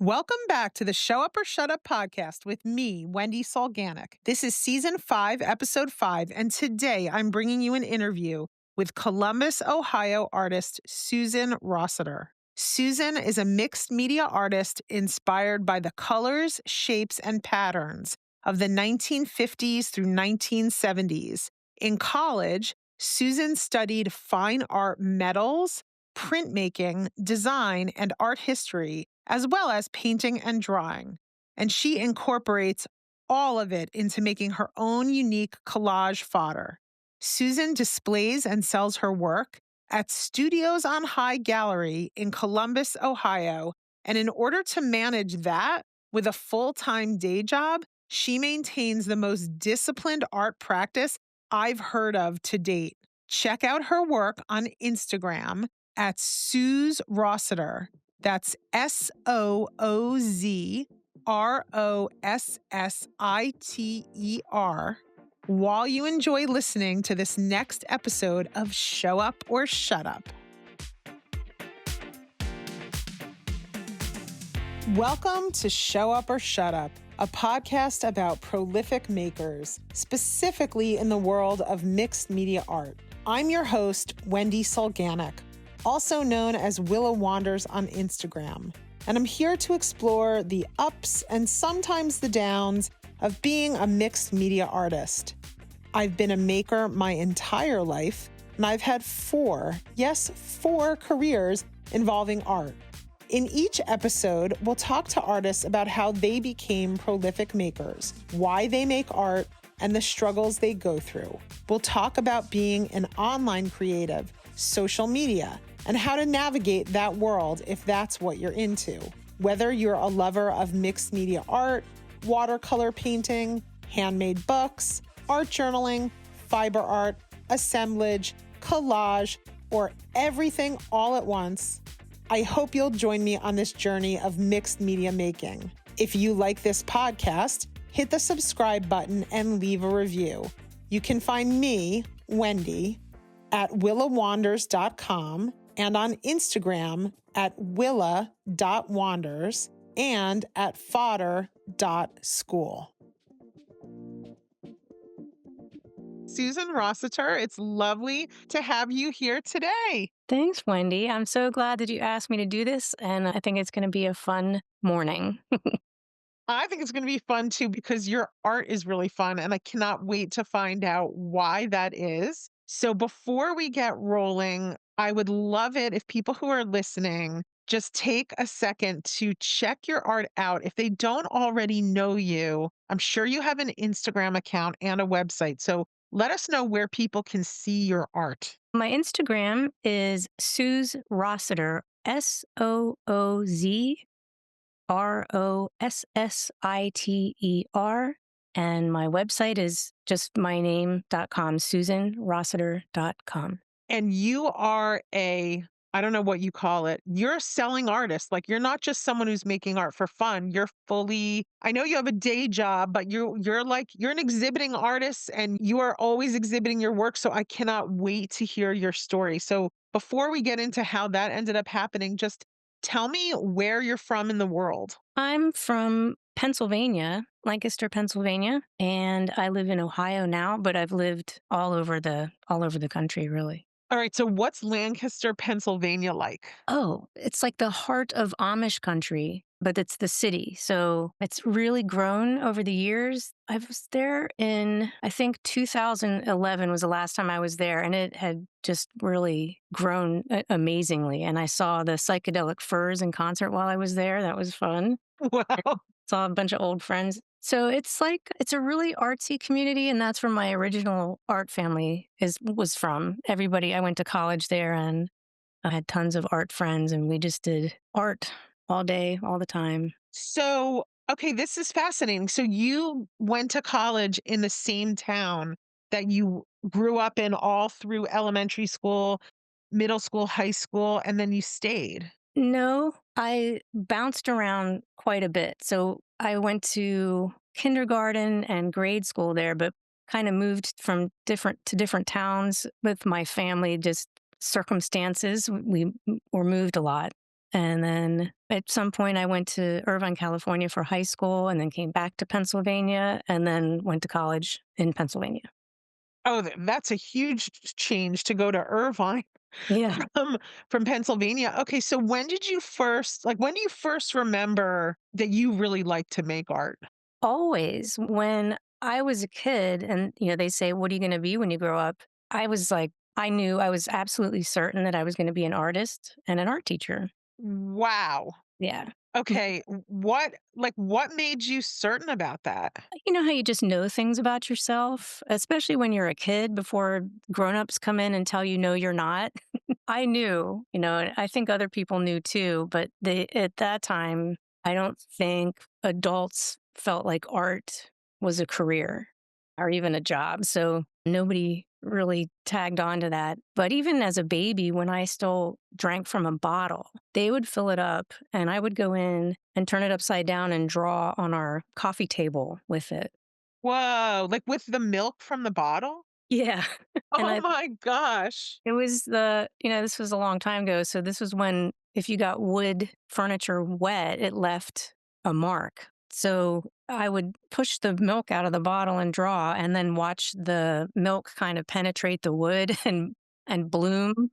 Welcome back to the Show Up or Shut Up podcast with me, Wendy Solganik. This is season 5, episode 5, and today I'm bringing you an interview with Columbus, Ohio artist Susan Rossiter. Susan is a mixed media artist inspired by the colors, shapes, and patterns of the 1950s through 1970s. In college, Susan studied fine art metals, printmaking, design, and art history, as well as painting and drawing. And she incorporates all of it into making her own unique collage fodder. Susan displays and sells her work at Studios on High Gallery in Columbus, Ohio. And in order to manage that with a full-time day job, she maintains the most disciplined art practice I've heard of to date. Check out her work on Instagram at Suze Rossiter. That's SOOZROSSITER. While you enjoy listening to this next episode of Show Up or Shut Up. Welcome to Show Up or Shut Up, a podcast about prolific makers, specifically in the world of mixed media art. I'm your host, Wendy Solganik, also known as Willa Wanders on Instagram, and I'm here to explore the ups and sometimes the downs of being a mixed media artist. I've been a maker my entire life, and I've had four careers involving art. In each episode, we'll talk to artists about how they became prolific makers, why they make art, and the struggles they go through. We'll talk about being an online creative, social media, and how to navigate that world if that's what you're into. Whether you're a lover of mixed media art, watercolor painting, handmade books, art journaling, fiber art, assemblage, collage, or everything all at once, I hope you'll join me on this journey of mixed media making. If you like this podcast, hit the subscribe button and leave a review. You can find me, Wendy, at willawanders.com and on Instagram at willa.wanders and at fodder.school. Susan Rossiter, it's lovely to have you here today. Thanks, Wendy. I'm so glad that you asked me to do this, and I think it's going to be a fun morning. I think it's going to be fun too because your art is really fun and I cannot wait to find out why that is. So before we get rolling, I would love it if people who are listening just take a second to check your art out. If they don't already know you, I'm sure you have an Instagram account and a website. So let us know where people can see your art. My Instagram is Suze Rossiter, SOOZROSSITER. And my website is just my name.com, SusanRossiter.com. And you are I don't know what you call it. You're a selling artist. Like you're not just someone who's making art for fun. You're fully, I know you have a day job, but you're an exhibiting artist and you are always exhibiting your work. So I cannot wait to hear your story. So before we get into how that ended up happening, just tell me where you're from in the world. I'm from Pennsylvania, Lancaster, Pennsylvania, and I live in Ohio now, but I've lived all over the country, really. All right. So what's Lancaster, Pennsylvania like? Oh, it's like the heart of Amish country, but it's the city. So it's really grown over the years. I was there in, I think 2011 was the last time I was there, and it had just really grown amazingly. And I saw the Psychedelic Furs in concert while I was there. That was fun. Wow. Saw a bunch of old friends. So it's a really artsy community, and that's where my original art family was from. Everybody, I went to college there, and I had tons of art friends, and we just did art all day, all the time. So, okay, this is fascinating. So you went to college in the same town that you grew up in all through elementary school, middle school, high school, and then you stayed. No, I bounced around quite a bit. So I went to kindergarten and grade school there, but kind of moved from different towns with my family, just circumstances. We were moved a lot. And then at some point, I went to Irvine, California for high school and then came back to Pennsylvania and then went to college in Pennsylvania. Oh, that's a huge change to go to Irvine Yeah. from from Pennsylvania. Okay, so when do you first remember that you really like to make art? Always when I was a kid and, they say, "What are you gonna be when you grow up?" I was like, I knew I was absolutely certain that I was gonna be an artist and an art teacher. Wow. Yeah. Okay, what made you certain about that? You know how you just know things about yourself, especially when you're a kid before grown-ups come in and tell you, "No, you're not." I knew, and I think other people knew too, but at that time, I don't think adults felt like art was a career or even a job. So nobody really tagged on to that. But even as a baby, when I still drank from a bottle, they would fill it up and I would go in and turn it upside down and draw on our coffee table with it. Whoa, like with the milk from the bottle? Yeah. And Oh my gosh. it was this was a long time ago. So this was when if you got wood furniture wet, it left a mark. So I would push the milk out of the bottle and draw and then watch the milk kind of penetrate the wood and bloom.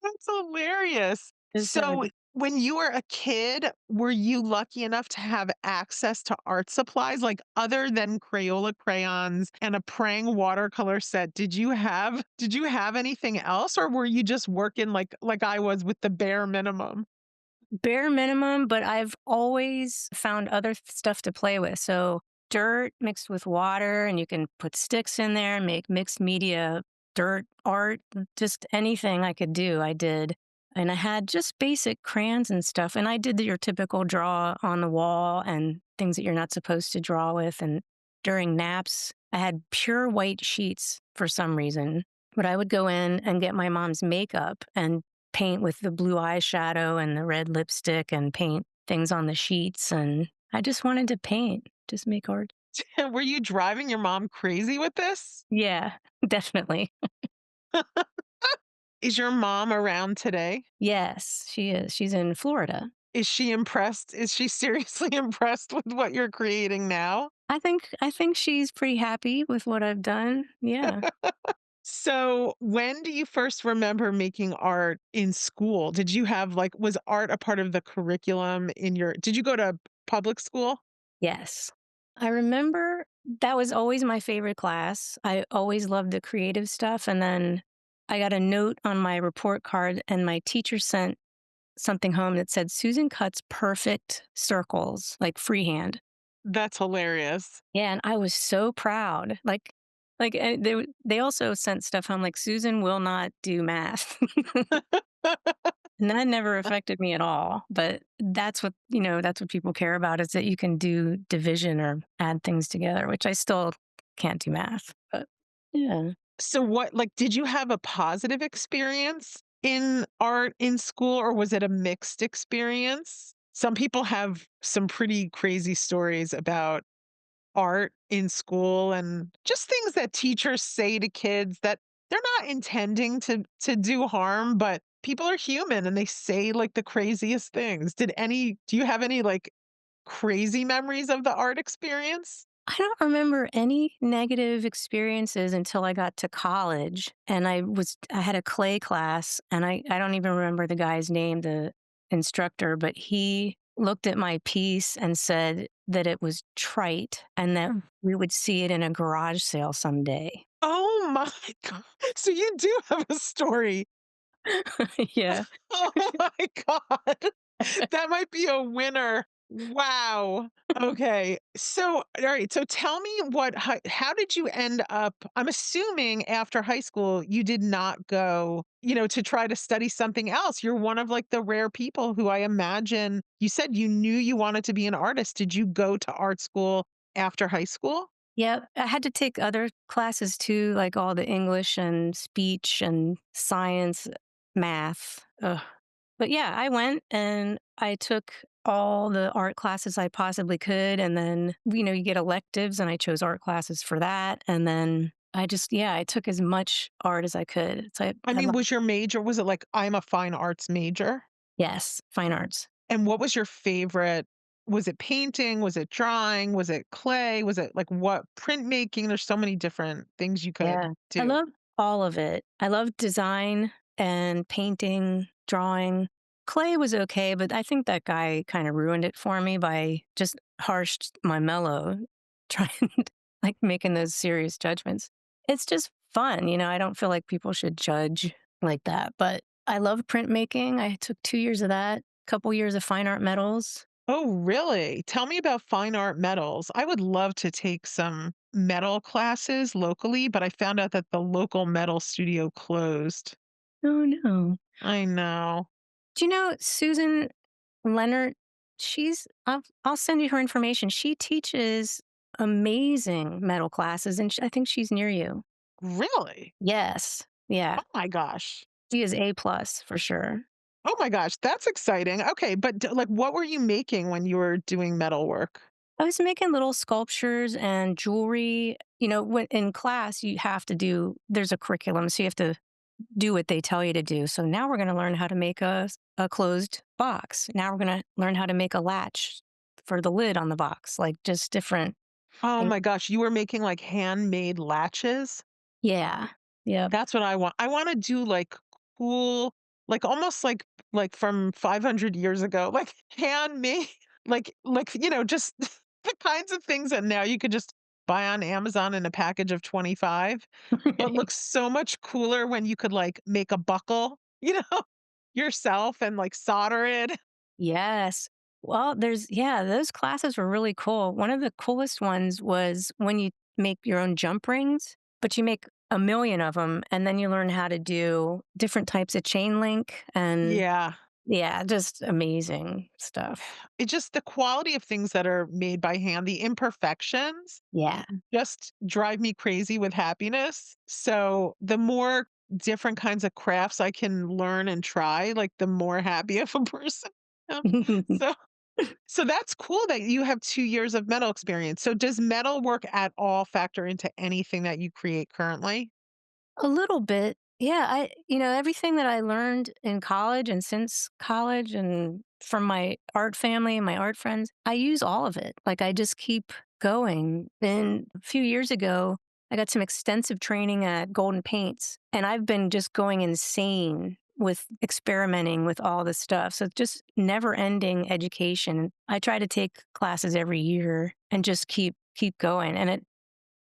That's hilarious. It's, uh, So, when you were a kid, were you lucky enough to have access to art supplies, like, other than Crayola crayons and a praying watercolor set? Did you have anything else, or were you just working like I was with the bare minimum? Bare minimum, but I've always found other stuff to play with. So dirt mixed with water, and you can put sticks in there and make mixed media dirt art. Just anything I could do, I did. And I had just basic crayons and stuff. And I did your typical draw on the wall and things that you're not supposed to draw with. And during naps, I had pure white sheets for some reason. But I would go in and get my mom's makeup and paint with the blue eyeshadow and the red lipstick and paint things on the sheets. And I just wanted to paint, just make art. Were you driving your mom crazy with this? Yeah, definitely. Is your mom around today? Yes, she is. She's in Florida. Is she impressed? Is she seriously impressed with what you're creating now? I think she's pretty happy with what I've done. Yeah. So, when do you first remember making art in school? Did you have was art a part of the curriculum did you go to public school? Yes. I remember that was always my favorite class. I always loved the creative stuff. And then I got a note on my report card, and my teacher sent something home that said, Susan cuts perfect circles, like freehand. That's hilarious. Yeah, and I was so proud. They also sent stuff home like Susan will not do math. And that never affected me at all, but that's what people care about is that you can do division or add things together, which I still can't do math, but yeah. So did you have a positive experience in art in school, or was it a mixed experience? Some people have some pretty crazy stories about art in school and just things that teachers say to kids that they're not intending to do harm, but people are human and they say the craziest things. Do you have any crazy memories of the art experience? I don't remember any negative experiences until I got to college, and I had a clay class, and I don't even remember the guy's name, the instructor, but he looked at my piece and said that it was trite and that we would see it in a garage sale someday. Oh my god. So you do have a story. Yeah. Oh my god. That might be a winner. Wow. Okay. So, all right. So tell me how did you end up? I'm assuming after high school, you did not go, to try to study something else. You're one of the rare people who I imagine you said you knew you wanted to be an artist. Did you go to art school after high school? Yeah, I had to take other classes too, like all the English and speech and science, math. Ugh. But yeah, I went and I took all the art classes I possibly could. And then, you get electives, and I chose art classes for that. And then I took as much art as I could. It's like, I mean, was your major, was it like, I'm a fine arts major? yes, fine arts. And what was your favorite? Was it painting? Was it drawing? Was it clay? Was it like what printmaking? There's so many different things you could Yeah. I do. love all of it. I love design and painting, drawing. Clay was okay, but I think that guy kind of ruined it for me by just harshed my mellow, trying like making those serious judgments. It's just fun, I don't feel like people should judge like that. But I love printmaking. I took 2 years of that, couple years of fine art medals. Oh, really? Tell me about fine art metals. I would love to take some metal classes locally, but I found out that the local metal studio closed. Oh no. I know. Do you know Susan Leonard? I'll send you her information. She teaches amazing metal classes, and I think she's near you. Really? Yes. Yeah. Oh my gosh. She is A plus for sure. Oh my gosh, that's exciting. Okay, but like what were you making when you were doing metal work? I was making little sculptures and jewelry. When in class, there's a curriculum, so you have to do what they tell you to do. So now we're going to learn how to make a closed box. Now we're going to learn how to make a latch for the lid on the box, like just different Oh things. my gosh, you were making like handmade latches? Yeah. Yep. That's what I want. I wanna do, like, cool, like, almost like from 500 years ago, like, handmade, just the kinds of things that now you could just buy on Amazon in a package of 25, but looks so much cooler when you could, like, make a buckle, yourself and, like, solder it. Yes. Well, those classes were really cool. One of the coolest ones was when you make your own jump rings, but you make a million of them, and then you learn how to do different types of chain link and Yeah. yeah, just amazing stuff. It just the quality of things that are made by hand, the imperfections Yeah. just drive me crazy with happiness. So the more different kinds of crafts I can learn and try, like the more happy of a person I am. So so that's cool that you have 2 years of metal experience. So does metal work at all factor into anything that you create currently? A little bit. Yeah, everything that I learned in college and since college and from my art family and my art friends, I use all of it. Like I just keep going. Then a few years ago, I got some extensive training at Golden Paints, and I've been just going insane with experimenting with all this stuff. So it's just never ending education. I try to take classes every year and just keep going. And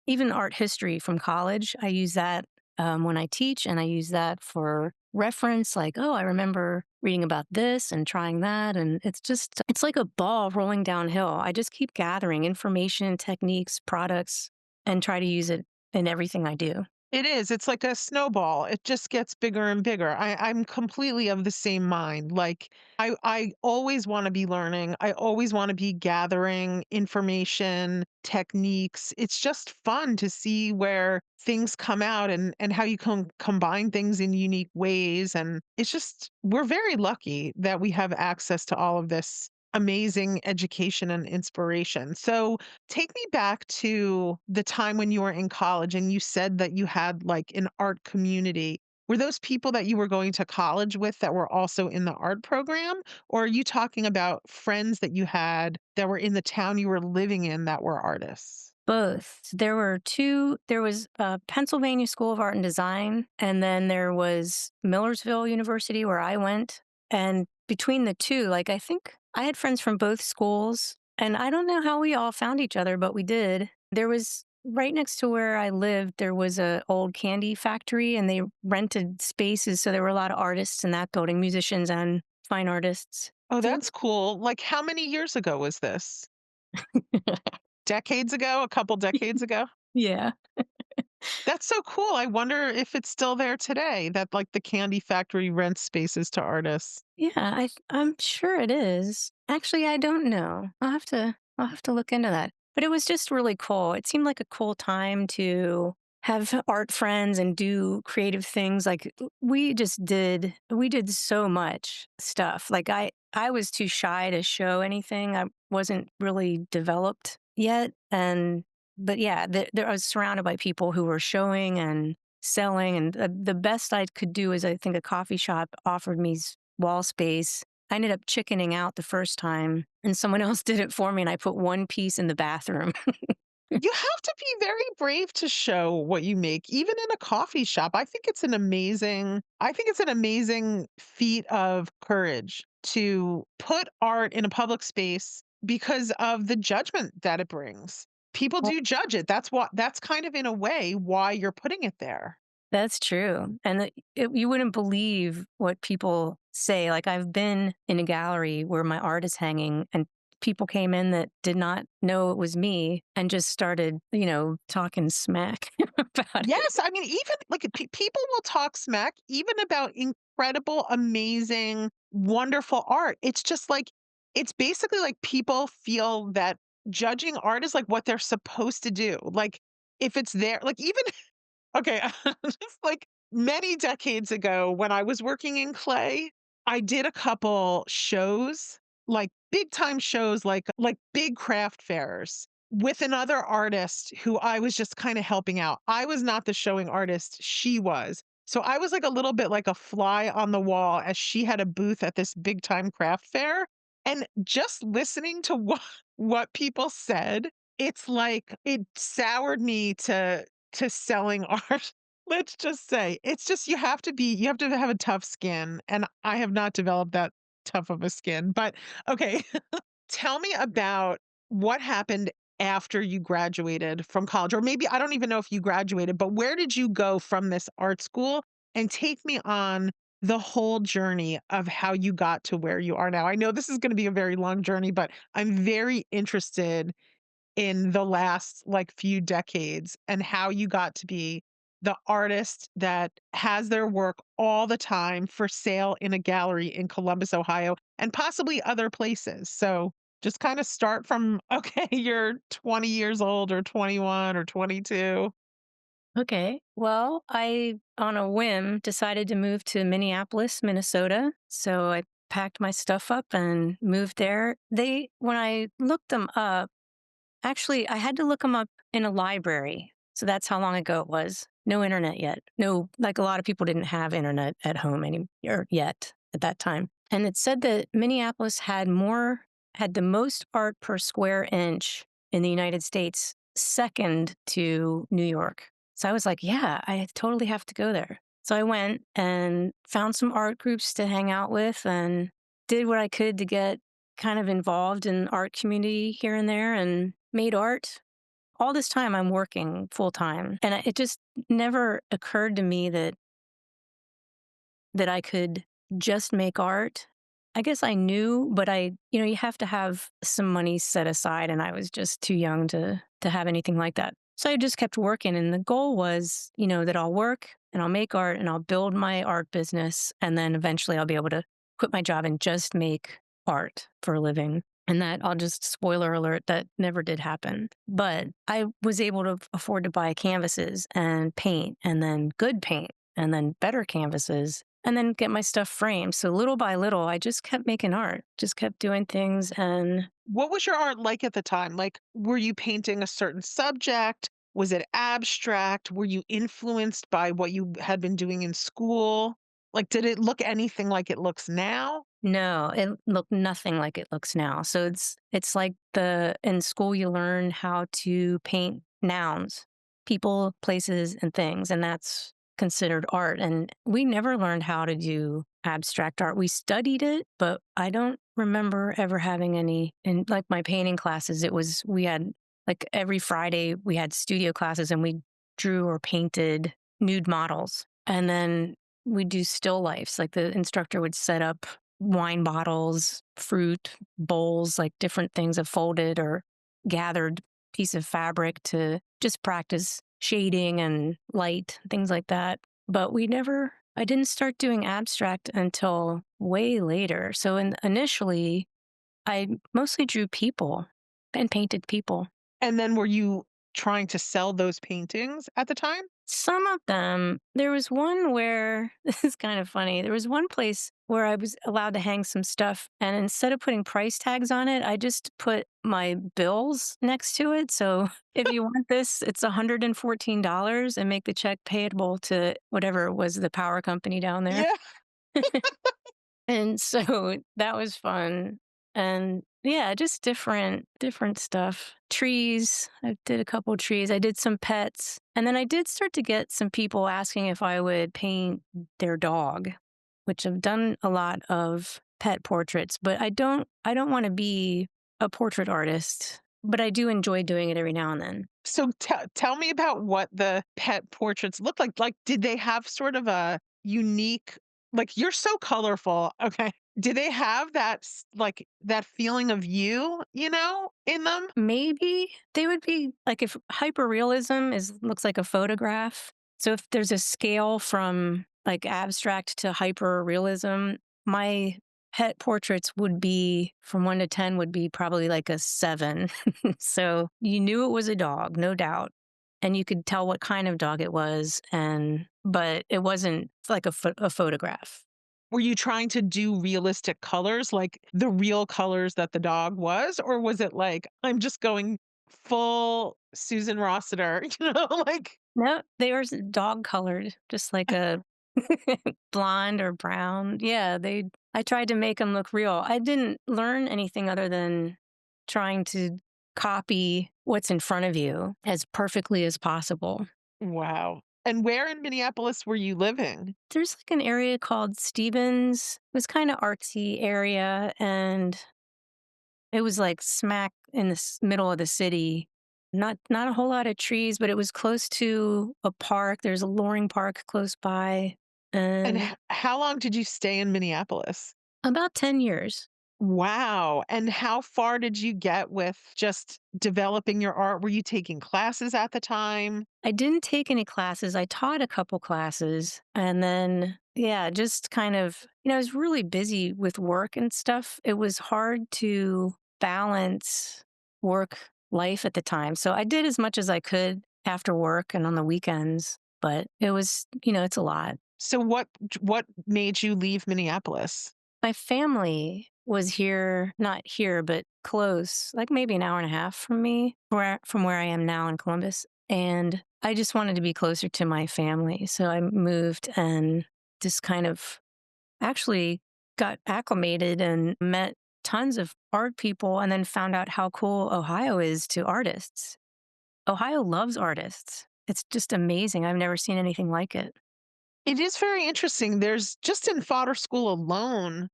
even art history from college, I use that when I teach, and I use that for reference. Like, oh, I remember reading about this and trying that. And it's like a ball rolling downhill. I just keep gathering information, techniques, products, and try to use it in everything I do. It is. It's like a snowball. It just gets bigger and bigger. I'm completely of the same mind. Like I always want to be learning. I always want to be gathering information, techniques. It's just fun to see where things come out and how you can combine things in unique ways. And it's just we're very lucky that we have access to all of this amazing education and inspiration. So take me back to the time when you were in college and you said that you had like an art community. Were those people that you were going to college with that were also in the art program? Or are you talking about friends that you had that were in the town you were living in that were artists? Both. There was Pennsylvania School of Art and Design, and then there was Millersville University where I went. And between the two, like I think I had friends from both schools, and I don't know how we all found each other, but we did. There was right next to where I lived, there was a old candy factory, and they rented spaces, so there were a lot of artists in that building, musicians and fine artists. Oh, So that's cool. Like how many years ago was this? Decades ago? A couple decades ago? yeah. That's so cool. I wonder if it's still there today, that like the candy factory rents spaces to artists. Yeah, I'm sure it is. Actually, I don't know. I'll have to look into that. But it was just really cool. It seemed like a cool time to have art friends and do creative things. Like we did so much stuff. Like I was too shy to show anything. I wasn't really developed yet, and But yeah, I was surrounded by people who were showing and selling. And the best I could do is I think a coffee shop offered me wall space. I ended up chickening out the first time, and someone else did it for me, and I put one piece in the bathroom. You have to be very brave to show what you make, even in a coffee shop. I think it's an amazing feat of courage to put art in a public space because of the judgment that it brings. People do judge it. That's kind of in a way why you're putting it there. That's true. And you wouldn't believe what people say. Like, I've been in a gallery where my art is hanging, and people came in that did not know it was me and just started, talking smack about it. Yes, I mean, even like people will talk smack even about incredible, amazing, wonderful art. It's just like, it's basically like people feel that judging art is like what they're supposed to do. Like, if it's there, like, even, okay, just like many decades ago when I was working in clay, I did a couple shows, like big time shows, like big craft fairs with another artist who I was just kind of helping out. I was not the showing artist, she was. So I was like a little bit like a fly on the wall as she had a booth at this big time craft fair. And just listening to what people said, it's like it soured me to selling art. Let's just say. It's just you have to have a tough skin, and I have not developed that tough of a skin. But okay, tell me about what happened after you graduated from college, or maybe I don't even know if you graduated, but where did you go from this art school? And take me on the whole journey of how you got to where you are now. I know this is going to be a very long journey, but I'm very interested in the last like few decades and how you got to be the artist that has their work all the time for sale in a gallery in Columbus, Ohio, and possibly other places. So just kind of start from, okay, you're 20 years old or 21 or 22. Okay. Well, I, on a whim, decided to move to Minneapolis, Minnesota. So I packed my stuff up and moved there. When I looked them up, actually, I had to look them up in a library. So that's how long ago it was. No internet yet. No, like a lot of people didn't have internet at home or yet at that time. And it said that Minneapolis had the most art per square inch in the United States, second to New York. So I was like, yeah, I totally have to go there. So I went and found some art groups to hang out with and did what I could to get kind of involved in art community here and there and made art. All this time I'm working full time. And it just never occurred to me that I could just make art. I guess I knew, but you have to have some money set aside, and I was just too young to have anything like that. So I just kept working, and the goal was, that I'll work and I'll make art and I'll build my art business, and then eventually I'll be able to quit my job and just make art for a living. And that, I'll just spoiler alert, that never did happen. But I was able to afford to buy canvases and paint, and then good paint, and then better canvases, and then get my stuff framed. So little by little, I just kept making art, just kept doing things. And What was your art like at the time? Like, were you painting a certain subject? Was it abstract? Were you influenced by what you had been doing in school? Like, did it look anything like it looks now? no, it looked nothing like it looks now. So it's like in school you learn how to paint nouns, people, places, and things, and that's considered art. And we never learned how to do abstract art. We studied it, but I don't remember ever having any. In like my painting classes, we had like every Friday we had studio classes, and we drew or painted nude models, and then we do still lifes. Like the instructor would set up wine bottles, fruit bowls, like different things, a folded or gathered piece of fabric to just practice shading and light, things like that. But I didn't start doing abstract until way later. So initially, I mostly drew people and painted people. And then were you trying to sell those paintings at the time? Some of them, there was one where this is kind of funny. There was one place where I was allowed to hang some stuff, and instead of putting price tags on it, I just put my bills next to it. So if you want this, it's $114 and make the check payable to whatever was the power company down there. Yeah. And so that was fun. And yeah, just different stuff. Trees. I did a couple trees. I did some pets. And then I did start to get some people asking if I would paint their dog, which I've done a lot of pet portraits, but I don't want to be a portrait artist, but I do enjoy doing it every now and then. So tell me about what the pet portraits look like. Like, did they have sort of a unique, like, you're so colorful. Okay. Do they have like that feeling of you, in them? Maybe they would be like if hyperrealism is looks like a photograph. So if there's a scale from like abstract to hyperrealism, my pet portraits would be from 1 to 10 would be probably like a 7. So you knew it was a dog, no doubt. And you could tell what kind of dog it was and but it wasn't like a photograph. Were you trying to do realistic colors, like the real colors that the dog was? Or was it like, I'm just going full Susan Rossiter, like, No, they were dog colored, just like a blonde or brown. Yeah, I tried to make them look real. I didn't learn anything other than trying to copy what's in front of you as perfectly as possible. wow. And where in Minneapolis were you living? There's like an area called Stevens. It was kind of artsy area, and it was like smack in the middle of the city. Not a whole lot of trees, but it was close to a park. There's a Loring Park close by, And and how long did you stay in Minneapolis? about 10 years. Wow. And how far did you get with just developing your art? Were you taking classes at the time? I didn't take any classes. I taught a couple classes, and then yeah, just kind of, I was really busy with work and stuff. It was hard to balance work life at the time. So I did as much as I could after work and on the weekends, but it was, it's a lot. So what made you leave Minneapolis? My family was here, not here, but close, like maybe an hour and a half from me, from where I am now in Columbus. And I just wanted to be closer to my family. So I moved and just kind of actually got acclimated and met tons of art people and then found out how cool Ohio is to artists. Ohio loves artists. It's just amazing. I've never seen anything like it. It is very interesting. There's just in Fodder School alone,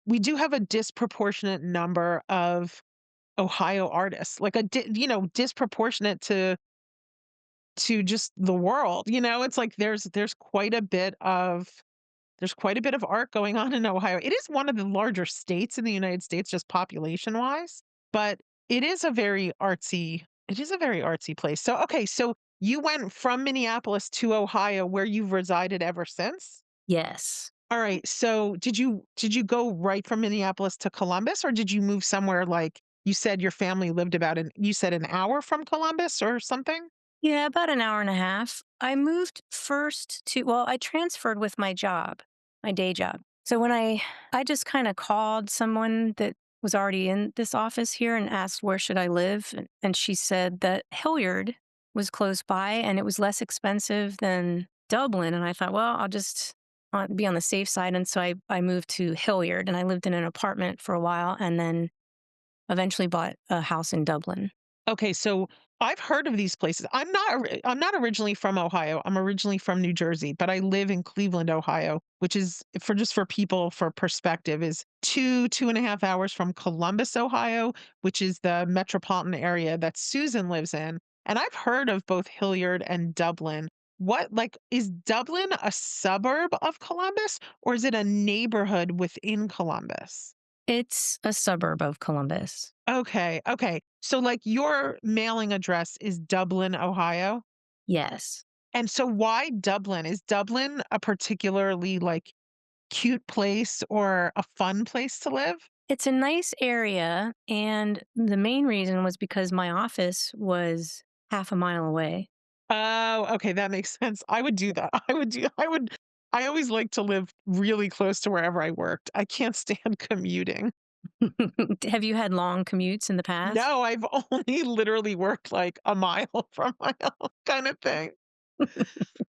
we do have a disproportionate number of Ohio artists, like disproportionate to just the world. It's like there's quite a bit of art going on in Ohio. It is one of the larger states in the United States, just population wise, but it is a very artsy place. So, okay, so you went from Minneapolis to Ohio where you've resided ever since? Yes. All right. So did you go right from Minneapolis to Columbus, or did you move somewhere like you said your family lived you said an hour from Columbus or something? Yeah, about an hour and a half. I moved first well, I transferred with my job, my day job. So when I just kind of called someone that was already in this office here and asked where should I live, and she said that Hilliard was close by and it was less expensive than Dublin. And I thought, well, I'll just be on the safe side. And so I moved to Hilliard and I lived in an apartment for a while and then eventually bought a house in Dublin. Okay, so I've heard of these places. I'm not originally from Ohio. I'm originally from New Jersey, but I live in Cleveland, Ohio, which is for people for perspective is 2.5 hours from Columbus, Ohio, which is the metropolitan area that Susan lives in. And I've heard of both Hilliard and Dublin. What like is Dublin a suburb of Columbus or is it a neighborhood within Columbus? It's a suburb of Columbus. Okay, okay. So, like, your mailing address is Dublin, Ohio? Yes. And so why Dublin? Is Dublin a particularly, like, cute place or a fun place to live? It's a nice area, and the main reason was because my office was half a mile away. Oh, okay, that makes sense. I would do that. I always like to live really close to wherever I worked. I can't stand commuting. Have you had long commutes in the past? No, I've only literally worked like a mile from my house kind of thing.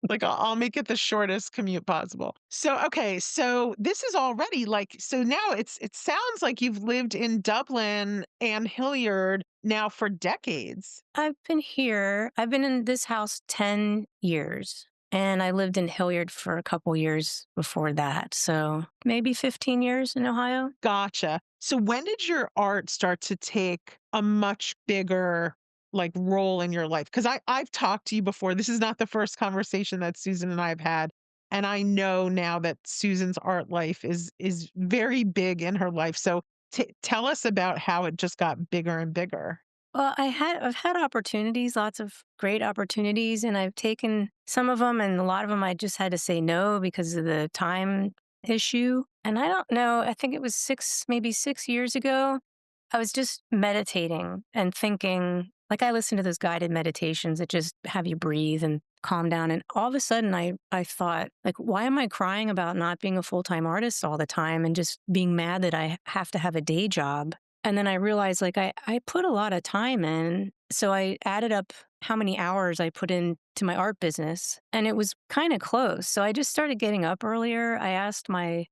Like I'll make it the shortest commute possible. So okay, so this is already like so now it sounds like you've lived in Dublin and Hilliard now for decades. I've been here. I've been in this house 10 years, and I lived in Hilliard for a couple years before that. So maybe 15 years in Ohio. Gotcha. So when did your art start to take a much bigger like role in your life? Because I've talked to you before. This is not the first conversation that Susan and I have had. And I know now that Susan's art life is very big in her life. So tell us about how it just got bigger and bigger. Well, I've had opportunities, lots of great opportunities, and I've taken some of them, and a lot of them I just had to say no because of the time issue. And I don't know, I think it was maybe 6 years ago. I was just meditating and thinking, like I listen to those guided meditations that just have you breathe and calm down. And all of a sudden I thought, like, why am I crying about not being a full-time artist all the time and just being mad that I have to have a day job? And then I realized like I put a lot of time in. So I added up how many hours I put into my art business and it was kind of close. So I just started getting up earlier. I asked my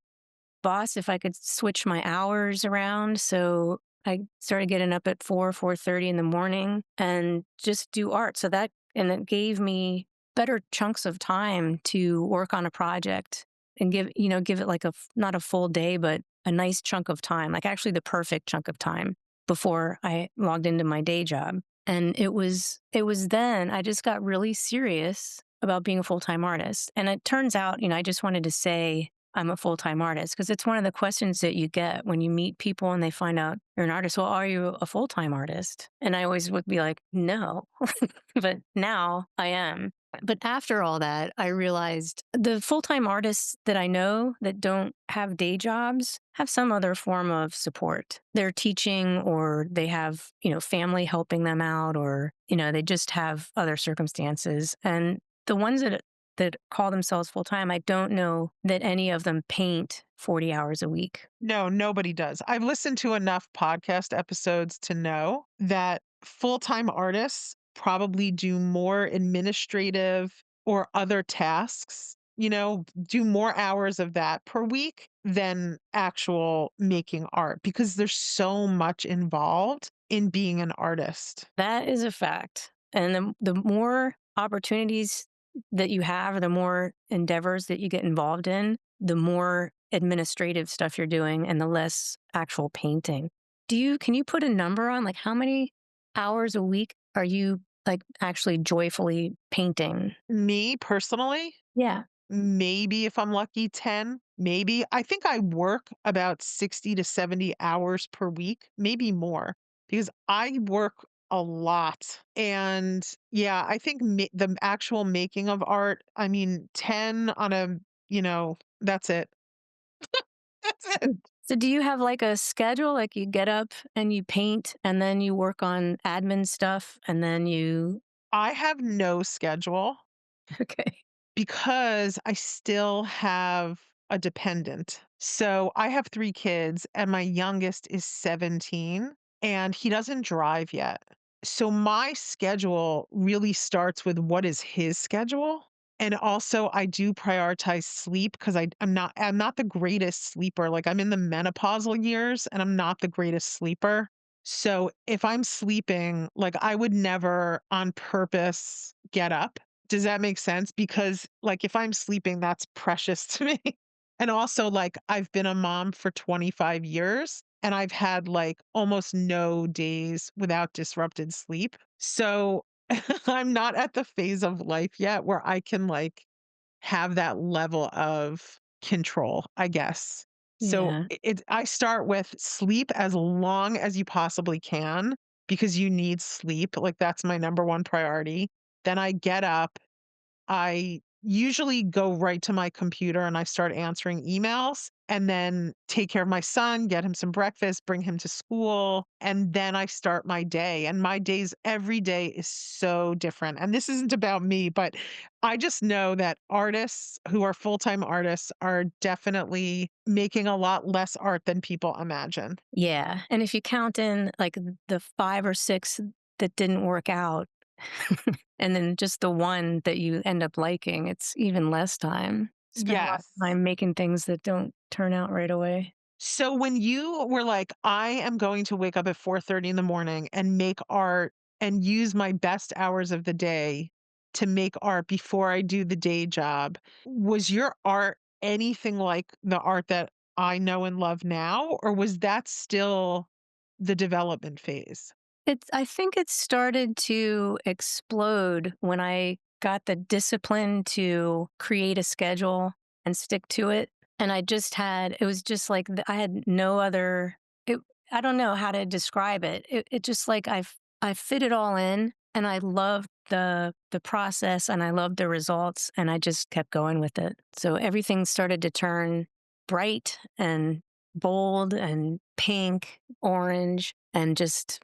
boss if I could switch my hours around. So I started getting up at 4:30 in the morning and just do art. And it gave me better chunks of time to work on a project and give it like not a full day, but a nice chunk of time, like actually the perfect chunk of time before I logged into my day job. And it was then I just got really serious about being a full-time artist. And it turns out, I just wanted to say I'm a full-time artist because it's one of the questions that you get when you meet people and they find out you're an artist. Well, are you a full-time artist? And I always would be like, no, but now I am. But after all that, I realized the full-time artists that I know that don't have day jobs have some other form of support. They're teaching or they have, family helping them out or, they just have other circumstances. And the ones that call themselves full time, I don't know that any of them paint 40 hours a week. No, nobody does. I've listened to enough podcast episodes to know that full-time artists probably do more administrative or other tasks, do more hours of that per week than actual making art because there's so much involved in being an artist. That is a fact. And the more opportunities that you have, or the more endeavors that you get involved in, the more administrative stuff you're doing and the less actual painting. Can you put a number on like how many hours a week are you like actually joyfully painting? Me personally, Yeah. maybe if I'm lucky, 10, maybe. I think I work about 60 to 70 hours per week, maybe more, because I work a lot. And yeah, I think the actual making of art, I mean, 10 on that's it. That's it. So do you have like a schedule? Like you get up and you paint and then you work on admin stuff and then you I have no schedule okay. because I still have a dependent. So I have 3 kids and my youngest is 17 and he doesn't drive yet. So my schedule really starts with what is his schedule. And also I do prioritize sleep because I'm not the greatest sleeper. Like I'm in the menopausal years and I'm not the greatest sleeper. So if I'm sleeping, like I would never on purpose get up. Does that make sense? Because, like, if I'm sleeping, that's precious to me. And also, like, I've been a mom for 25 years and I've had like almost no days without disrupted sleep. So I'm not at the phase of life yet where I can like have that level of control, I guess. So Yeah. I start with sleep as long as you possibly can because you need sleep. Like that's my number one priority. Then I get up, I usually go right to my computer and I start answering emails and then take care of my son, get him some breakfast, bring him to school, and then I start my day. And my days every day is so different. And this isn't about me, but I just know that artists who are full-time artists are definitely making a lot less art than people imagine. Yeah, and if you count in, like, the 5 or 6 that didn't work out, and then just the one that you end up liking, it's even less time. Spend a lot of Yes. time making things that don't turn out right away. So when you were like, I am going to wake up at 4:30 in the morning and make art and use my best hours of the day to make art before I do the day job, was your art anything like the art that I know and love now, or was that still the development phase? I think it started to explode when I got the discipline to create a schedule and stick to it. And it was just like I had no other, it, I don't know how to describe it. It just like I fit it all in and I loved the process and I loved the results and I just kept going with it. So everything started to turn bright and bold and pink, orange, and just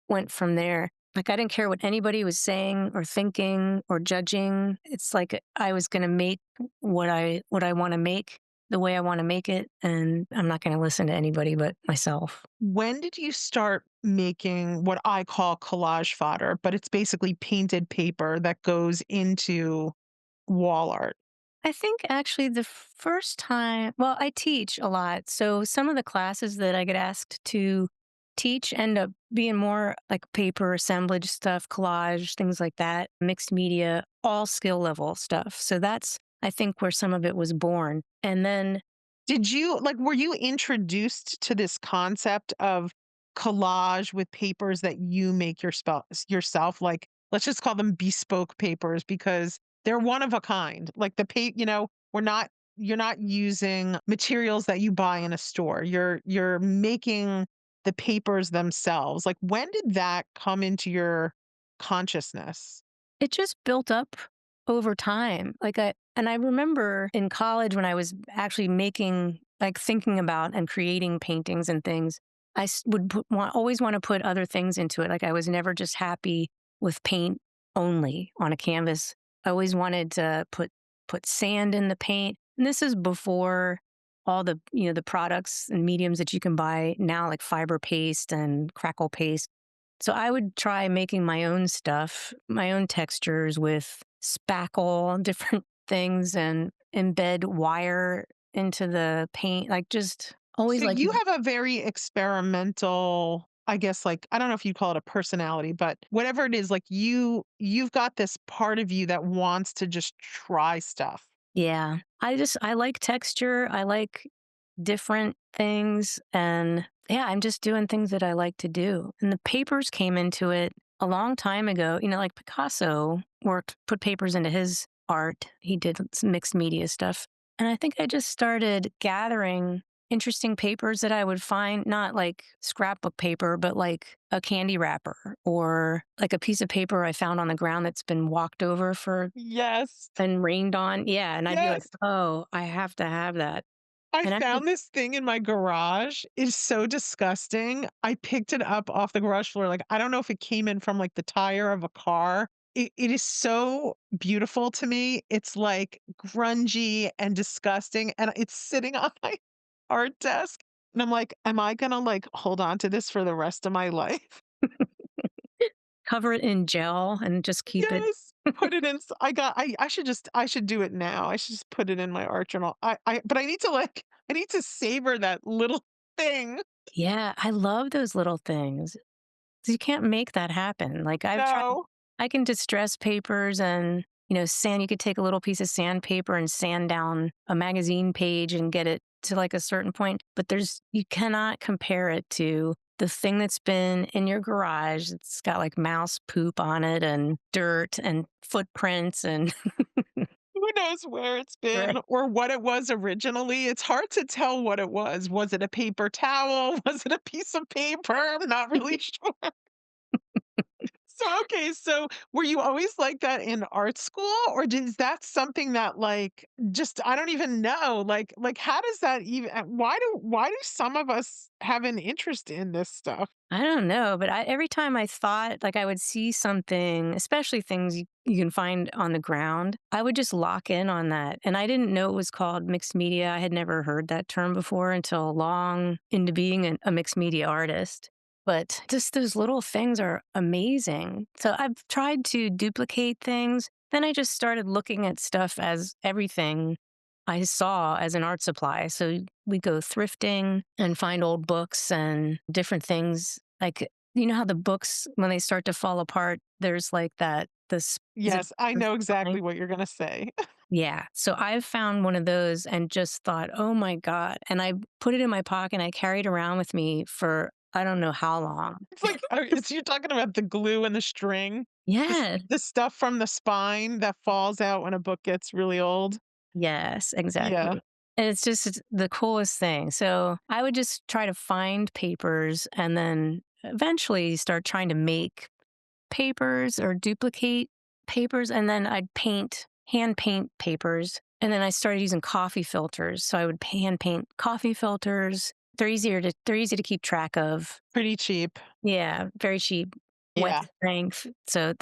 went from there. Like, I didn't care what anybody was saying or thinking or judging. It's like I was gonna make what I wanna make the way I wanna make it, and I'm not gonna listen to anybody but myself. When did you start making what I call collage fodder, but it's basically painted paper that goes into wall art? I think actually the first time, well, I teach a lot. So some of the classes that I get asked to teach end up being more like paper assemblage stuff, collage, things like that, mixed media, all skill level stuff. So that's, I think, where some of it was born. And then Did you like, were you introduced to this concept of collage with papers that you make yourself? Like, let's just call them bespoke papers because they're one of a kind. Like you're not using materials that you buy in a store. You're making the papers themselves. Like, when did that come into your consciousness? it just built up over time. I remember in college when I was actually making, like thinking about and creating paintings and things, always want to put other things into it. Like I was never just happy with paint only on a canvas. I always wanted to put sand in the paint. And this is before all the products and mediums that you can buy now, like fiber paste and crackle paste. So I would try making my own stuff, my own textures with spackle, different things, and embed wire into the paint. Like just always So like, you have a very experimental, I guess, like, I don't know if you call it a personality, but whatever it is, like you've got this part of you that wants to just try stuff. yeah, I like texture. I like different things. And yeah, I'm just doing things that I like to do. And the papers came into it a long time ago. Like Picasso put papers into his art. He did some mixed media stuff. And I think I just started gathering interesting papers that I would find, not like scrapbook paper, but like a candy wrapper or like a piece of paper I found on the ground that's been walked over for Yes. and rained on. Yeah. And I'd be like, Yes. oh, I have to have that. I And actually, found this thing in my garage. It's so disgusting. I picked it up off the garage floor. Like, I don't know if it came in from like the tire of a car. It is so beautiful to me. It's like grungy and disgusting. And it's sitting on my art desk. And I'm like, am I gonna like hold on to this for the rest of my life? cover it in gel and just keep it. Yes. Put it in. I should do it now. I should just put it in my art journal. But I need to like, I need to savor that little thing. Yeah, I love those little things. You can't make that happen. Like I've tried, No. I can distress papers and, sand. You could take a little piece of sandpaper and sand down a magazine page and get it to like a certain point. But you cannot compare it to the thing that's been in your garage. It's got like mouse poop on it and dirt and footprints and Who knows where it's been right. or what it was originally? It's hard to tell what it was. Was it a paper towel? Was it a piece of paper? I'm not really sure. Okay, so were you always like that in art school, or is that something that like just I don't even know, like how does that even why do some of us have an interest in this stuff? I don't know, but every time I thought like I would see something, especially things you can find on the ground, I would just lock in on that. And I didn't know it was called mixed media. I had never heard that term before until long into being a mixed media artist. But just those little things are amazing. So I've tried to duplicate things. Then I just started looking at stuff as everything I saw as an art supply. So we go thrifting and find old books and different things. Like, you know how the books, when they start to fall apart, there's like is it Yes, I the know spine? exactly what you're gonna say. Yeah. So I've found one of those and just thought, oh my God. And I put it in my pocket and I carried around with me for I don't know how long. It's like, it's you're talking about the glue and the string, Yeah. the stuff from the spine that falls out when a book gets really old. Yes, Yeah. exactly. And it's the coolest thing. So I would just try to find papers and then eventually start trying to make papers or duplicate papers. And then I'd hand paint papers. And then I started using coffee filters. So I would hand paint coffee filters. They're easy to keep track of. Pretty cheap. Yeah, very cheap, wet Yeah. strength. So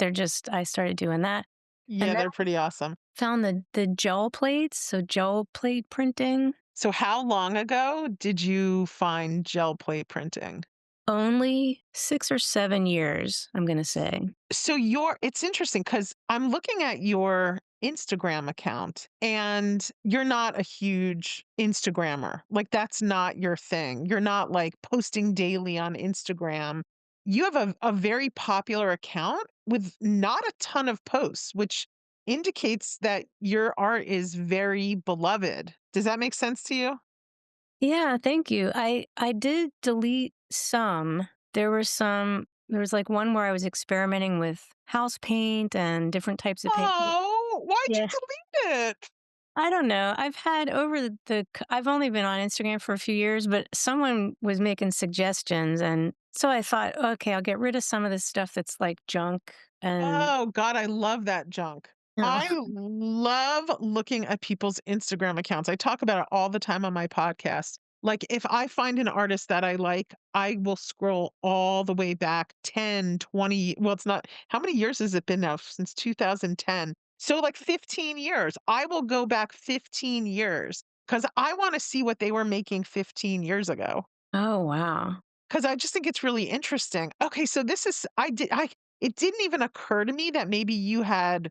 I started doing that. And Yeah, then they're pretty awesome. found the gel plates, so gel plate printing. So how long ago did you find gel plate printing? Only 6 or 7 years, I'm gonna say. So it's interesting because I'm looking at your Instagram account and you're not a huge Instagrammer. Like that's not your thing. You're not like posting daily on Instagram. You have a very popular account with not a ton of posts, which indicates that your art is very beloved. Does that make sense to you? Yeah, thank you. I did delete some. There was, like, one where I was experimenting with house paint and different types of paint. Oh, why'd you Yeah. delete it? I don't know. I've had over I've only been on Instagram for a few years, but someone was making suggestions, and so I thought, "Okay, I'll get rid of some of this stuff that's, like, junk," and Oh god, I love that junk. I oh, love looking at people's Instagram accounts. I talk about it all the time on my podcast. Like, if I find an artist that I like, I will scroll all the way back 10, 20. Well, it's not how many years has it been now? Since 2010. So, like 15 years. I will go back 15 years because I wanna see what they were making 15 years ago. oh, wow. Because I just think it's really interesting. Okay, so this is I it didn't even occur to me that maybe you had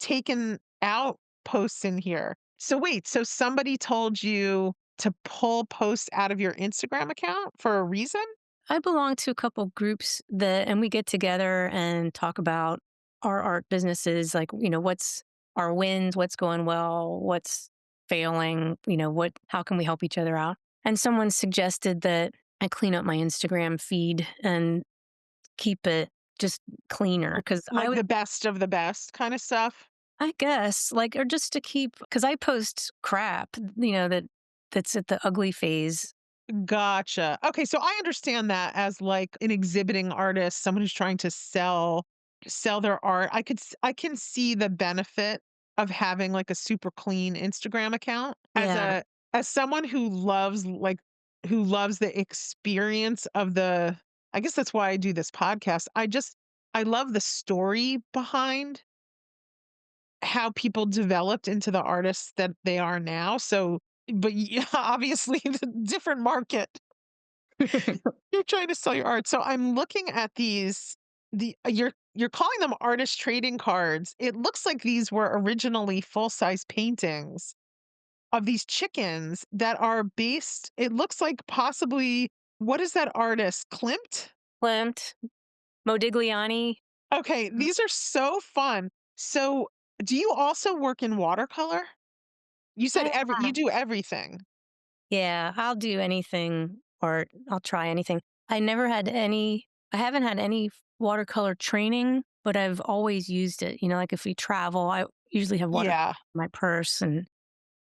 taken out posts in here. So wait, so somebody told you to pull posts out of your Instagram account for a reason? I belong to a couple groups and we get together and talk about our art businesses, like, what's our wins, what's going well, what's failing, how can we help each other out? And someone suggested that I clean up my Instagram feed and keep it just cleaner because Like the best of the best kind of stuff? I guess, like, or just to keep, because I post crap, that's at the ugly phase. Gotcha. Okay, so I understand that as like an exhibiting artist, someone who's trying to sell their art. I can see the benefit of having like a super clean Instagram account Yeah. as someone who loves the experience of the I guess that's why I do this podcast. I love the story behind how people developed into the artists that they are now. So but yeah, obviously the different market. You're trying to sell your art. So I'm looking at you're calling them artist trading cards. It looks like these were originally full-size paintings of these chickens that are based it looks like possibly what is that artist? Klimt? Klimt, Modigliani. Okay, these are so fun. So, do you also work in watercolor? You said you do everything. Yeah, I'll do anything art. I'll try anything. I haven't had any watercolor training, but I've always used it. Like if we travel, I usually have water Yeah. in my purse and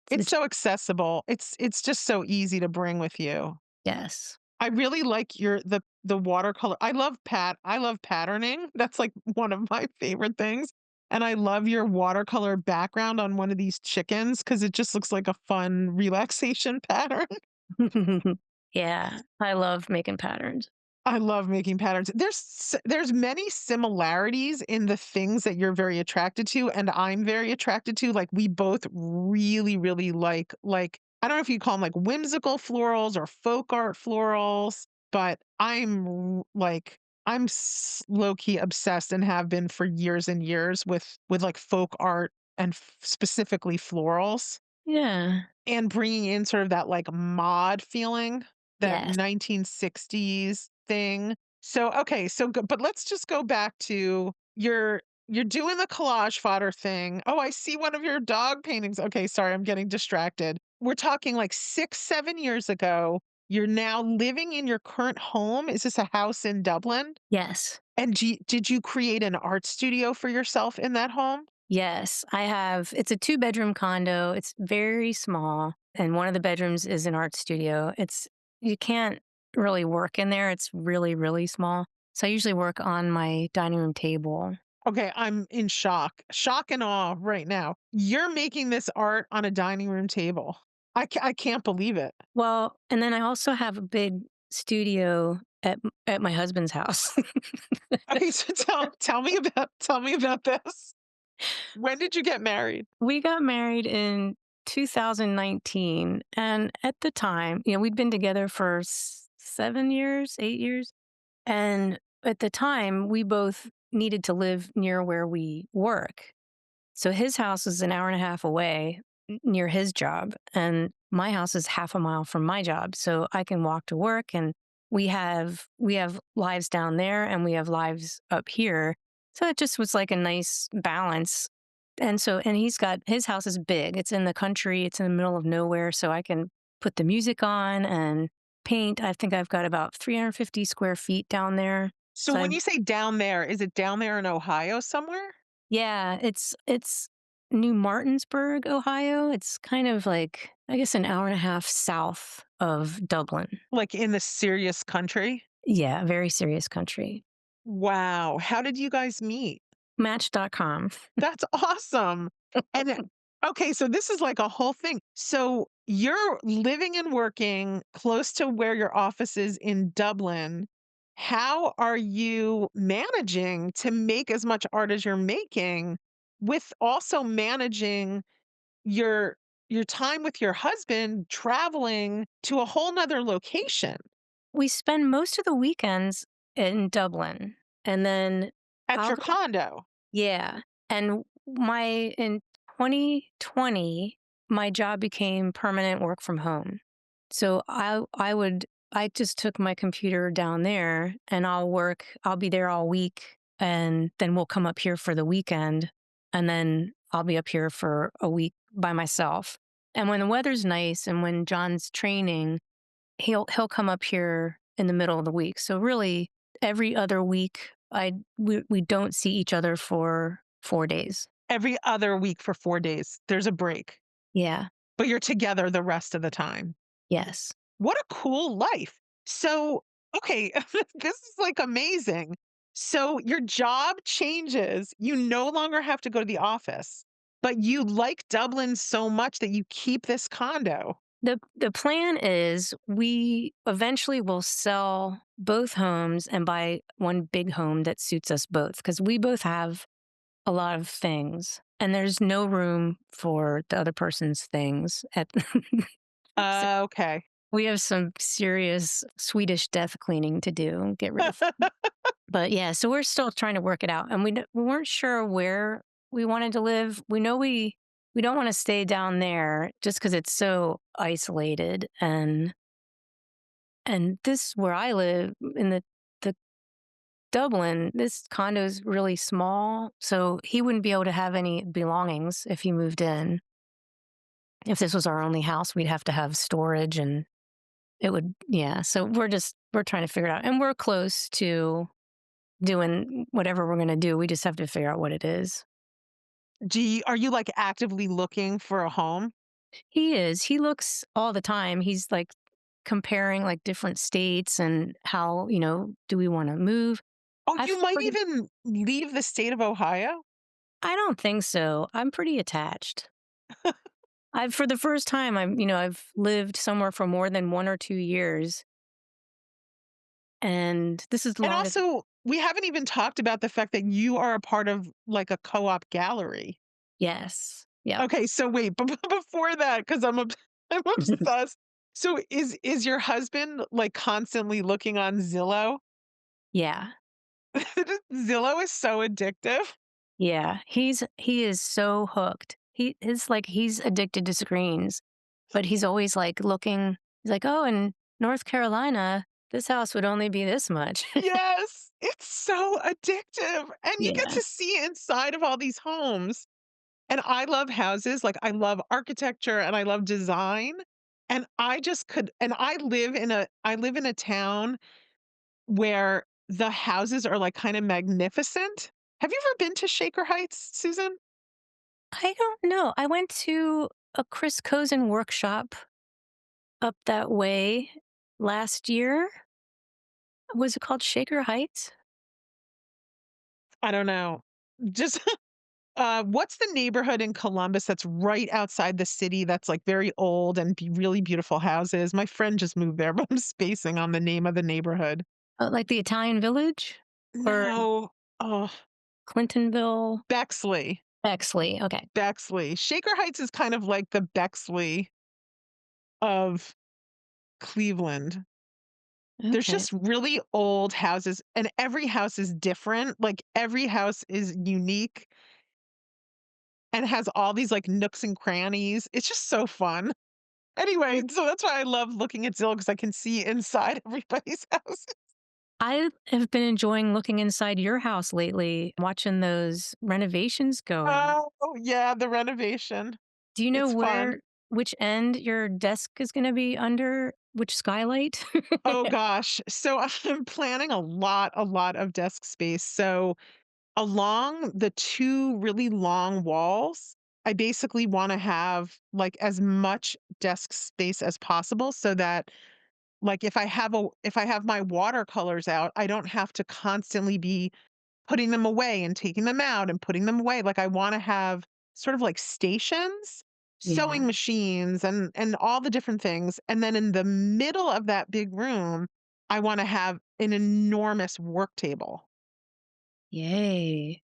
It's it's so accessible. It's just so easy to bring with you. yes. I really like the watercolor. I love patterning. That's like one of my favorite things. And I love your watercolor background on one of these chickens because it just looks like a fun relaxation pattern. Yeah, I love making patterns. I love making patterns. There's many similarities in the things that you're very attracted to and I'm very attracted to. Like we both really, really like I don't know if you call them like whimsical florals or folk art florals, but I'm low key obsessed and have been for years and years with like folk art and specifically florals Yeah. and bringing in sort of that, like, mod feeling, that Yes. 1960s thing. So, okay, so go but let's just go back to you're doing the collage fodder thing. Oh, I see one of your dog paintings. Okay, sorry, I'm getting distracted. We're talking, like, 6, 7 years ago. You're now living in your current home. Is this a house in Dublin? Yes. And did you create an art studio for yourself in that home? Yes. I have it's a two-bedroom condo. It's very small, and one of the bedrooms is an art studio. It's you can't really work in there. It's really, really small. So I usually work on my dining room table. Okay, I'm in shock and awe right now. You're making this art on a dining room table. I can't believe it. Well, and then I also have a big studio at my husband's house. Okay, so tell me about this. When did you get married? We got married in 2019, and at the time, we'd been together for 7 years, 8 years, and at the time, we both needed to live near where we work. So his house is an hour and a half away near his job, and my house is half a mile from my job. So I can walk to work, and we have lives down there and we have lives up here. So it just was like a nice balance. And he's got his house is big. It's in the country, it's in the middle of nowhere, so I can put the music on and paint. I think I've got about 350 square feet down there. So So when I'm you say down there, is it down there in Ohio somewhere? Yeah, it's New Martinsburg, Ohio. It's kind of like, I guess, an hour and a half south of Dublin. Like in the serious country? Yeah, very serious country. Wow. How did you guys meet? Match.com. That's awesome. And okay, so this is like a whole thing. So you're living and working close to where your office is in Dublin. How are you managing to make as much art as you're making with also managing your your time with your husband traveling to a whole nother location We spend most of the weekends in Dublin, and then at I'll your go condo? yeah, and my in 2020, my job became permanent work from home. So I just took my computer down there and I'll be there all week, and then we'll come up here for the weekend, and then I'll be up here for a week by myself. And when the weather's nice and when John's training, he'll come up here in the middle of the week. So really every other week we don't see each other for 4 days. Every other week for 4 days, there's a break, Yeah. but you're together the rest of the time. Yes. What a cool life. So, okay, this is like amazing. So, your job changes. You no longer have to go to the office, but you like Dublin so much that you keep this condo. The plan is we eventually will sell both homes and buy one big home that suits us both, because we both have a lot of things and there's no room for the other person's things at so Okay. we have some serious Swedish death cleaning to do, get rid of. But yeah, so we're still trying to work it out, and we weren't sure where we wanted to live. We know we don't want to stay down there just because it's so isolated, and this where I live in the Dublin, this condo is really small, so he wouldn't be able to have any belongings if he moved in. If this was our only house, we'd have to have storage, and it would yeah. So we're trying to figure it out, and we're close to doing whatever we're going to do. We just have to figure out what it is. Are you like actively looking for a home? He is. He looks all the time. He's like comparing like different states and how, do we want to move? Oh, I you might figured, even leave the state of Ohio? I don't think so. I'm pretty attached. For the first time, I've lived somewhere for more than 1 or 2 years, and this is the And longest. also, we haven't even talked about the fact that you are a part of like a co-op gallery. Yes. Yep. Okay, so wait, but before that, because I'm obsessed. So is your husband like constantly looking on Zillow? Yeah. Zillow is so addictive. Yeah. He is so hooked. He's addicted to screens, but he's always like looking. He's like, oh, in North Carolina, this house would only be this much. Yes, it's so addictive. And you get Yeah. to see inside of all these homes. And I love houses, like I love architecture and I love design. And I just could and I live in a town where the houses are like kind of magnificent. Have you ever been to Shaker Heights, Susan? I don't know. I went to a Chris Cozen workshop up that way last year. Was it called Shaker Heights? I don't know. Just what's the neighborhood in Columbus that's right outside the city that's like very old and really beautiful houses? My friend just moved there, but I'm spacing on the name of the neighborhood. Like the Italian Village or No. Oh, Clintonville? Bexley. Bexley. Okay. Bexley. Shaker Heights is kind of like the Bexley of Cleveland. There's Okay. just really old houses, and every house is different. Like every house is unique and has all these like nooks and crannies. It's just so fun. Anyway, so that's why I love looking at Zillow because I can see inside everybody's house. I have been enjoying looking inside your house lately, watching those renovations going. Oh, yeah, the renovation. Do you know It's fun. which end your desk is going to be under? Which skylight? Oh gosh. So I'm planning a lot of desk space. So along the 2 really long walls, I basically wanna have, like, as much desk space as possible so that, like, if I have my watercolors out, I don't have to constantly be putting them away and taking them out and putting them away. Like, I wanna have sort of like stations, Yeah. sewing machines, and all the different things, and then in the middle of that big room, I wanna have an enormous work table. Yay.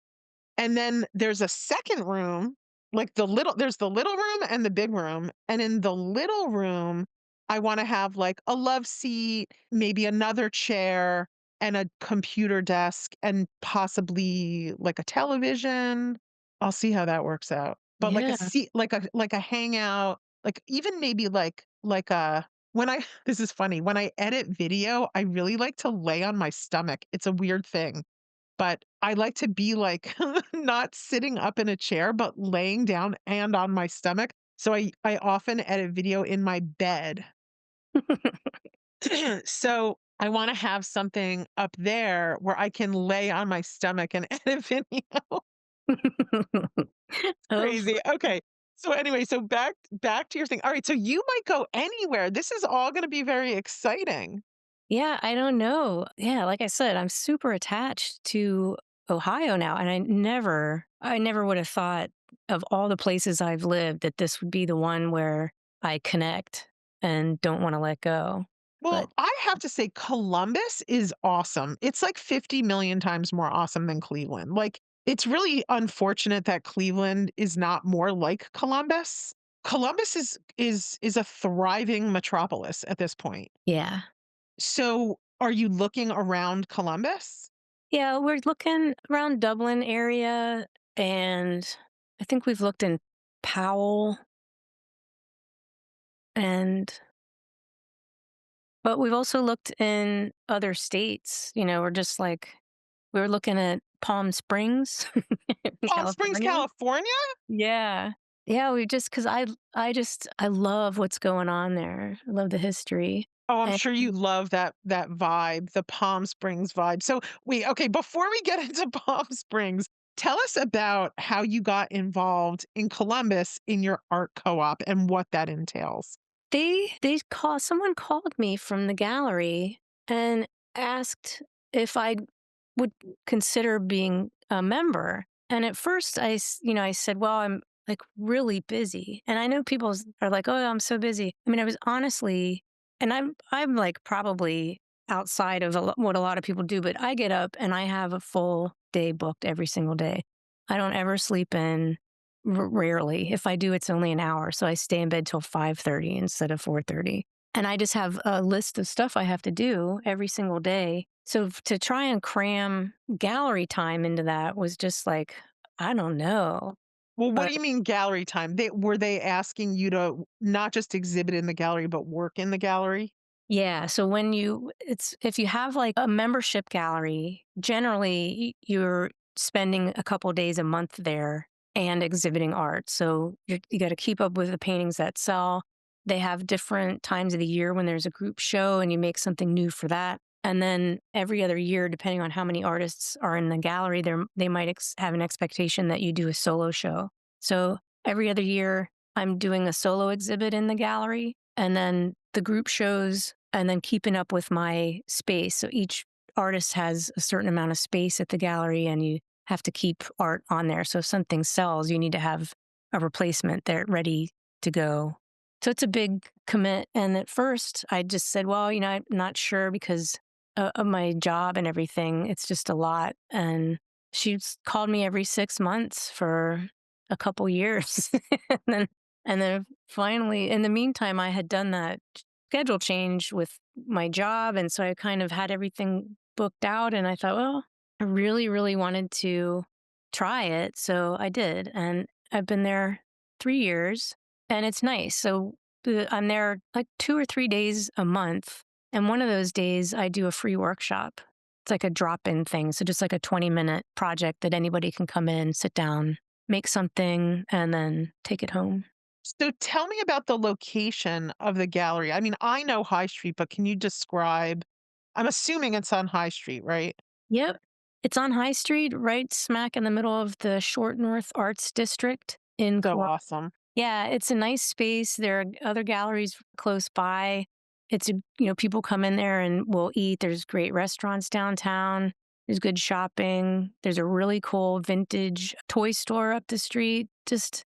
And then there's a second room, like there's the little room and the big room. And in the little room, I want to have like a love seat, maybe another chair and a computer desk and possibly like a television. I'll see how that works out. But like a Yeah. seat, like a hangout, like even maybe like a when I this is funny, when I edit video, I really like to lay on my stomach. It's a weird thing. But I like to be, like, not sitting up in a chair, but laying down and on my stomach. So I often edit video in my bed. So I wanna have something up there where I can lay on my stomach and edit video. Oh, Crazy. Okay. So anyway, so back to your thing. Alright, so you might go anywhere. This is all gonna be very exciting. yeah, I don't know. Yeah, like I said, I'm super attached to Ohio now, and I never would have thought of all the places I've lived that this would be the one where I connect and don't want to let go. Well, But I have to say Columbus is awesome. It's like 50 million times more awesome than Cleveland. Like, it's really unfortunate that Cleveland is not more like Columbus. Columbus is a thriving metropolis at this point. yeah. So, are you looking around Columbus? Yeah, we're looking around Dublin area, and I think we've looked in Powell, and but we've also looked in other states. We're just like we were looking at Palm Springs in Palm Springs, California. California? Yeah. Yeah, we just cuz I love what's going on there. I love the history. Oh, I'm And sure you love that vibe, the Palm Springs vibe. So, wait, okay, before we get into Palm Springs, tell us about how you got involved in Columbus in your art co-op and what that entails. Someone called me from the gallery and asked if I would consider being a member. And at first I said, well, I'm like really busy. And I know are like, oh, I'm so busy. I mean, I was honestly, and I'm like probably outside of what a lot of people do, but I get up and I have a full day booked every single day. I don't ever sleep in. Rarely. If I do, it's only an hour. So I stay in bed till 5:30 instead of 4:30. And I just have a list of stuff I have to do every single day. So to try and cram gallery time into that was just like, I don't know. Well, what But do you mean gallery time? Were they asking you to not just exhibit in the gallery, but work in the gallery? yeah, so if you have like a membership gallery, generally you're spending a couple days a month there and exhibiting art. So you got to keep up with the paintings that sell. They have different times of the year when there's a group show and you make something new for that. And then every other year, depending on how many artists are in the gallery, they might have an expectation that you do a solo show. So every other year, I'm doing a solo exhibit in the gallery, and then the group shows, and then keeping up with my space. So each artist has a certain amount of space at the gallery, and you have to keep art on there. So if something sells, you need to have a replacement there ready to go. So it's a big commit. And at first, I just said, well, I'm not sure because of my job and everything. It's just a lot. And she's called me every 6 months for a couple years. and then and then finally, in the meantime, I had done that schedule change with my job. And so I kind of had everything booked out. And I thought, well, I really, really wanted to try it. So I did. And I've been there 3 years and it's nice. So I'm there like 2 or 3 days a month. And one of those days I do a free workshop. It's like a drop in thing. So just like a 20-minute project that anybody can come in, sit down, make something, and then take it home. So tell me about the location of the gallery. I mean, I know High Street, but can you describe? I'm assuming it's on High Street, right? Yep. It's on High Street, right smack in the middle of the Short North Arts District in So Columbus. awesome. Yeah, it's a nice space. There are other galleries close by. People come in there and will eat. There's great restaurants downtown. There's good shopping. There's a really cool vintage toy store up the street. Just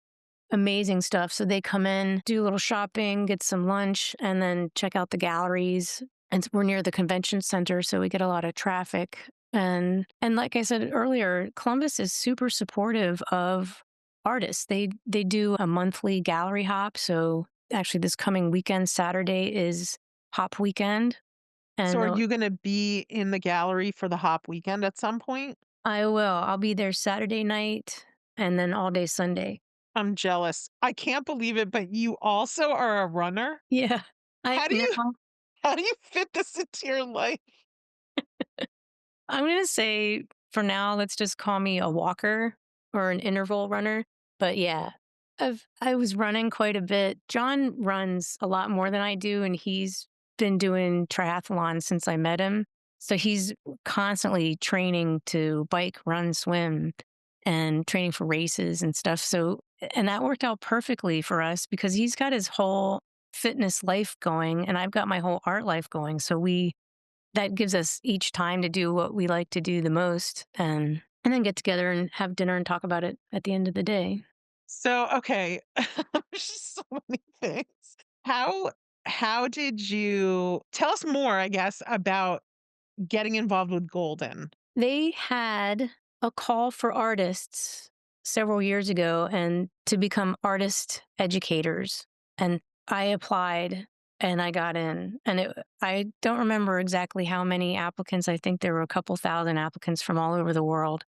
amazing stuff. So they come in, do a little shopping, get some lunch, and then check out the galleries. And we're near the convention center, so we get a lot of traffic. And like I said earlier, Columbus is super supportive of artists. They do a monthly gallery hop. So actually, this coming weekend, Saturday is Hop Weekend, So and are you going to be in the gallery for the Hop weekend at some point? I will. I'll be there Saturday night and then all day Sunday. I'm jealous. I can't believe it, but you also are a runner? Yeah, I How do now you how do you fit this into your life? I'm going to say for now, let's just call me a walker or an interval runner. But yeah, I was running quite a bit. John runs a lot more than I do, and he's been doing triathlon since I met him. So he's constantly training to bike, run, swim, and training for races and stuff. So, and that worked out perfectly for us because he's got his whole fitness life going, and I've got my whole art life going. So that gives us each time to do what we like to do the most and then get together and have dinner and talk about it at the end of the day. So, okay, there's just so many things. How how did you tell us more, I guess, about getting involved with Golden? They had a call for artists several years ago and to become artist educators. And I applied and I got in. I don't remember exactly how many applicants. I think there were a couple thousand applicants from all over the world.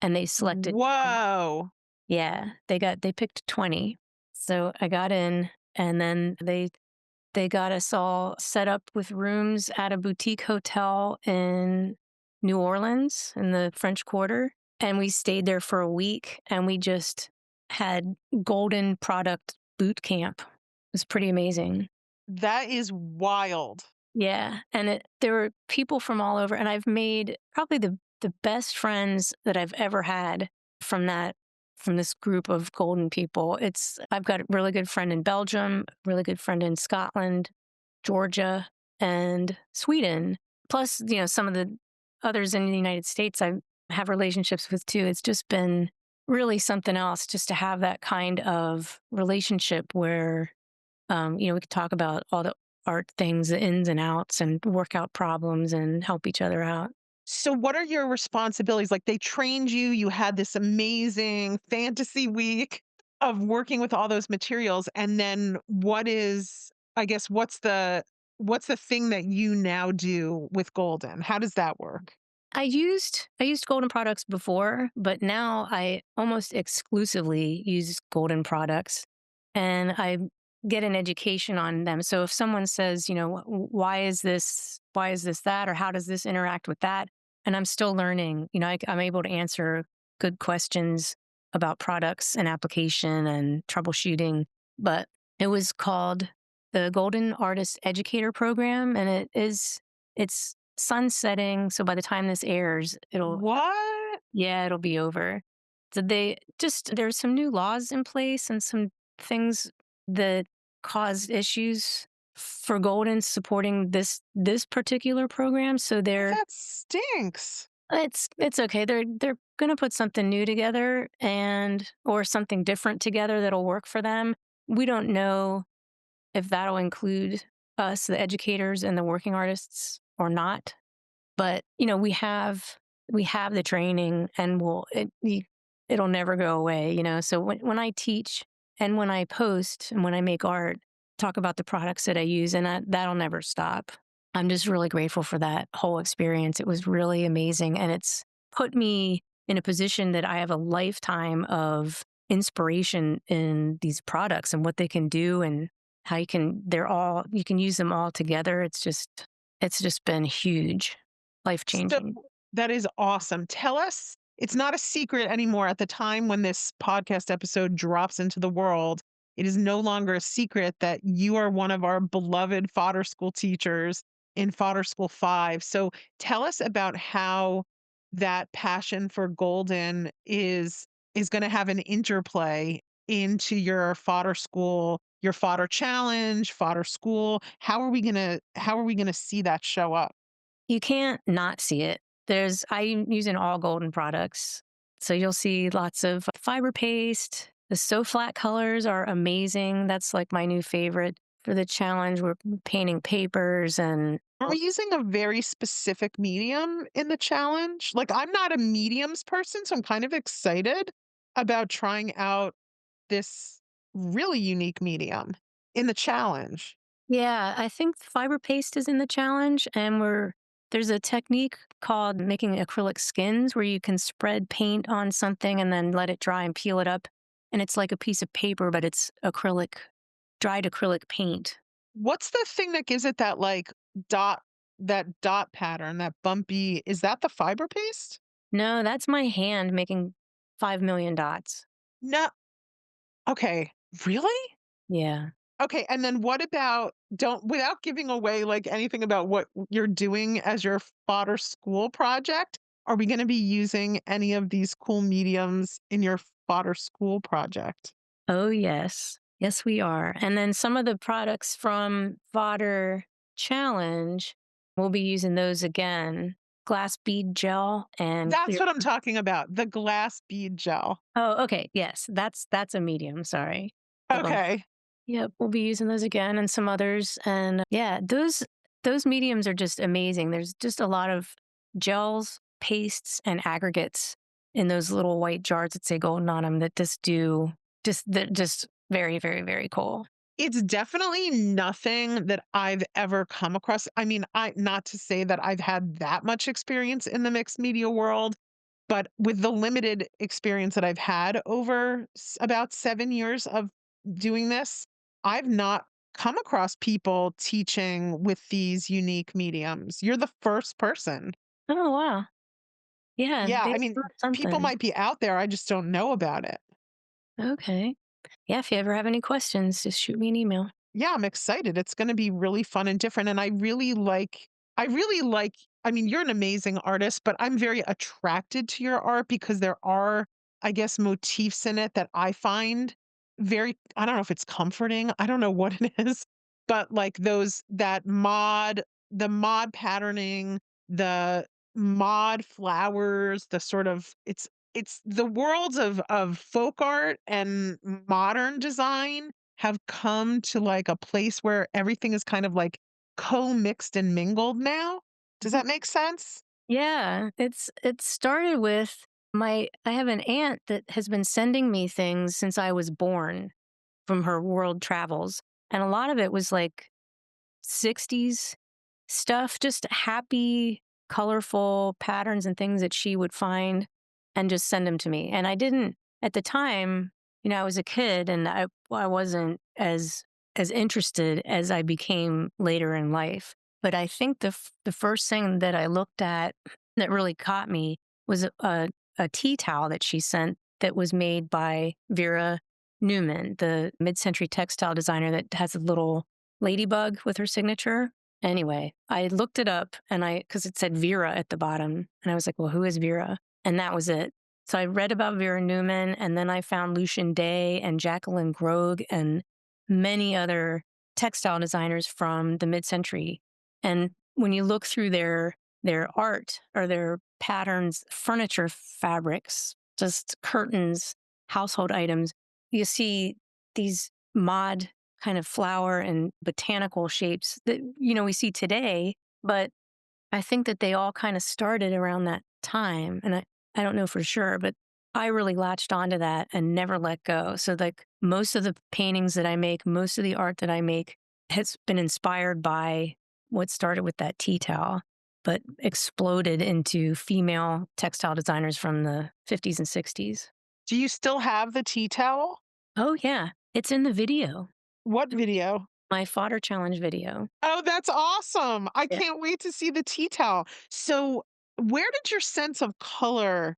And they selected, Whoa. yeah, they picked 20. So I got in and then they got us all set up with rooms at a boutique hotel in New Orleans in the French Quarter. And we stayed there for a week and we just had golden product boot camp. It was pretty amazing. That is wild. Yeah. And there were people from all over. And I've made probably the best friends that I've ever had from that from this group of golden people. I've got a really good friend in Belgium, really good friend in Scotland, Georgia, and Sweden. Plus, some of the others in the United States I have relationships with too. It's just been really something else just to have that kind of relationship where, we could talk about all the art things, the ins and outs, and work out problems and help each other out. So what are your responsibilities? Like they trained you, you had this amazing fantasy week of working with all those materials. And then I guess, what's the thing that you now do with Golden? How does that work? I used Golden products before, but now I almost exclusively use Golden products, and I get an education on them. So if someone says, why is this that, or how does this interact with that, and I'm still learning, I'm able to answer good questions about products and application and troubleshooting. But it was called the Golden Artist Educator Program, and it's sunsetting. So by the time this airs, What? it'll be over. So there's some new laws in place and some things that caused issues for Golden supporting this particular program. So That stinks. it's okay. They're gonna put something new together or something different together that'll work for them. We don't know if that'll include us, the educators and the working artists, or not. But, we have the training, and it'll never go away, So when I teach and when I post and when I make art, talk about the products that I use, and that'll never stop. I'm just really grateful for that whole experience. It was really amazing, and it's put me in a position that I have a lifetime of inspiration in these products and what they can do, and how you can use them all together. It's just been huge. Life So changing. that is awesome. Tell us, it's not a secret anymore at the time when this podcast episode drops into the world. It is no longer a secret that you are one of our beloved Fodder School teachers in Fodder School 5. So tell us about how that passion for Golden is going to have an interplay into your Fodder School, your Fodder Challenge, Fodder School. How are we going to see that show up? You can't not see it. I'm using all Golden products. So you'll see lots of fiber paste. The So Flat colors are amazing. That's like my new favorite for the challenge. We're painting papers and Are we using a very specific medium in the challenge? Like, I'm not a mediums person, so I'm kind of excited about trying out this really unique medium in the challenge. yeah, I think fiber paste is in the challenge, and there's a technique called making acrylic skins where you can spread paint on something and then let it dry and peel it up. And it's like a piece of paper, but it's dried acrylic paint. What's the thing that gives it dot, that dot pattern, that bumpy, is that the fiber paste? No, that's my hand making 5 million dots. No. Okay. Really? Yeah. Okay, and then what about, don't, without giving away like anything about what you're doing as your fodder school project, are we going to be using any of these cool mediums in your fodder school project? Oh, yes. Yes, we are. And then some of the products from Fodder Challenge, we'll be using those again. Glass bead gel and That's clear. what I'm talking about, the glass bead gel. Oh, okay. Yes, that's a medium. Sorry. So, Okay. yep, we'll be using those again and some others. And yeah, those mediums are just amazing. There's just a lot of gels, pastes, and aggregates in those little white jars that say golden on them that just very, very, very cool. It's definitely nothing that I've ever come across. I mean, I not to say that I've had that much experience in the mixed media world, but with the limited experience that I've had over about 7 years of doing this, I've not come across people teaching with these unique mediums. You're the first person. Oh wow. Yeah, Yeah, they I mean, brought people something. might be out there, I just don't know about it. Okay. Yeah, if you ever have any questions, just shoot me an email. Yeah, I'm excited. It's gonna be really fun and different, and I really like, I mean, you're an amazing artist, but I'm very attracted to your art because there are I guess, motifs in it that I find very, I don't know if it's comforting. I don't know what it is, but like the mod patterning, the mod flowers, the sort of it's the worlds of folk art and modern design have come to like a place where everything is kind of like co-mixed and mingled now. Does Mhm. that make sense? Yeah, it started with I have an aunt that has been sending me things since I was born from her world travels. And a lot of it was like 60s stuff, just happy, colorful patterns and things that she would find and just send them to me. And I didn't at the time, I was a kid and I wasn't as interested as I became later in life. But I think the first thing that I looked at that really caught me was a tea towel that she sent that was made by Vera Newman, the mid-century textile designer that has a little ladybug with her signature. Anyway, I looked it up and because it said Vera at the bottom. And I was like, well, who is Vera? And that was it. So I read about Vera Newman and then I found Lucian Day and Jacqueline Grogue and many other textile designers from the mid century. And when you look through their art or their patterns, furniture fabrics, just curtains, household items, you see these mod kind of flower and botanical shapes that we see today, but I think that they all kind of started around that time. And I don't know for sure, but I really latched onto that and never let go. So like most of the paintings that I make, most of the art that I make has been inspired by what started with that tea towel, but exploded into female textile designers from the 50s and 60s. Do you still have the tea towel? Oh yeah, it's in the video, What video? my fodder challenge video. Oh, that's awesome. I Yeah. can't wait to see the tea towel. So, where did your sense of color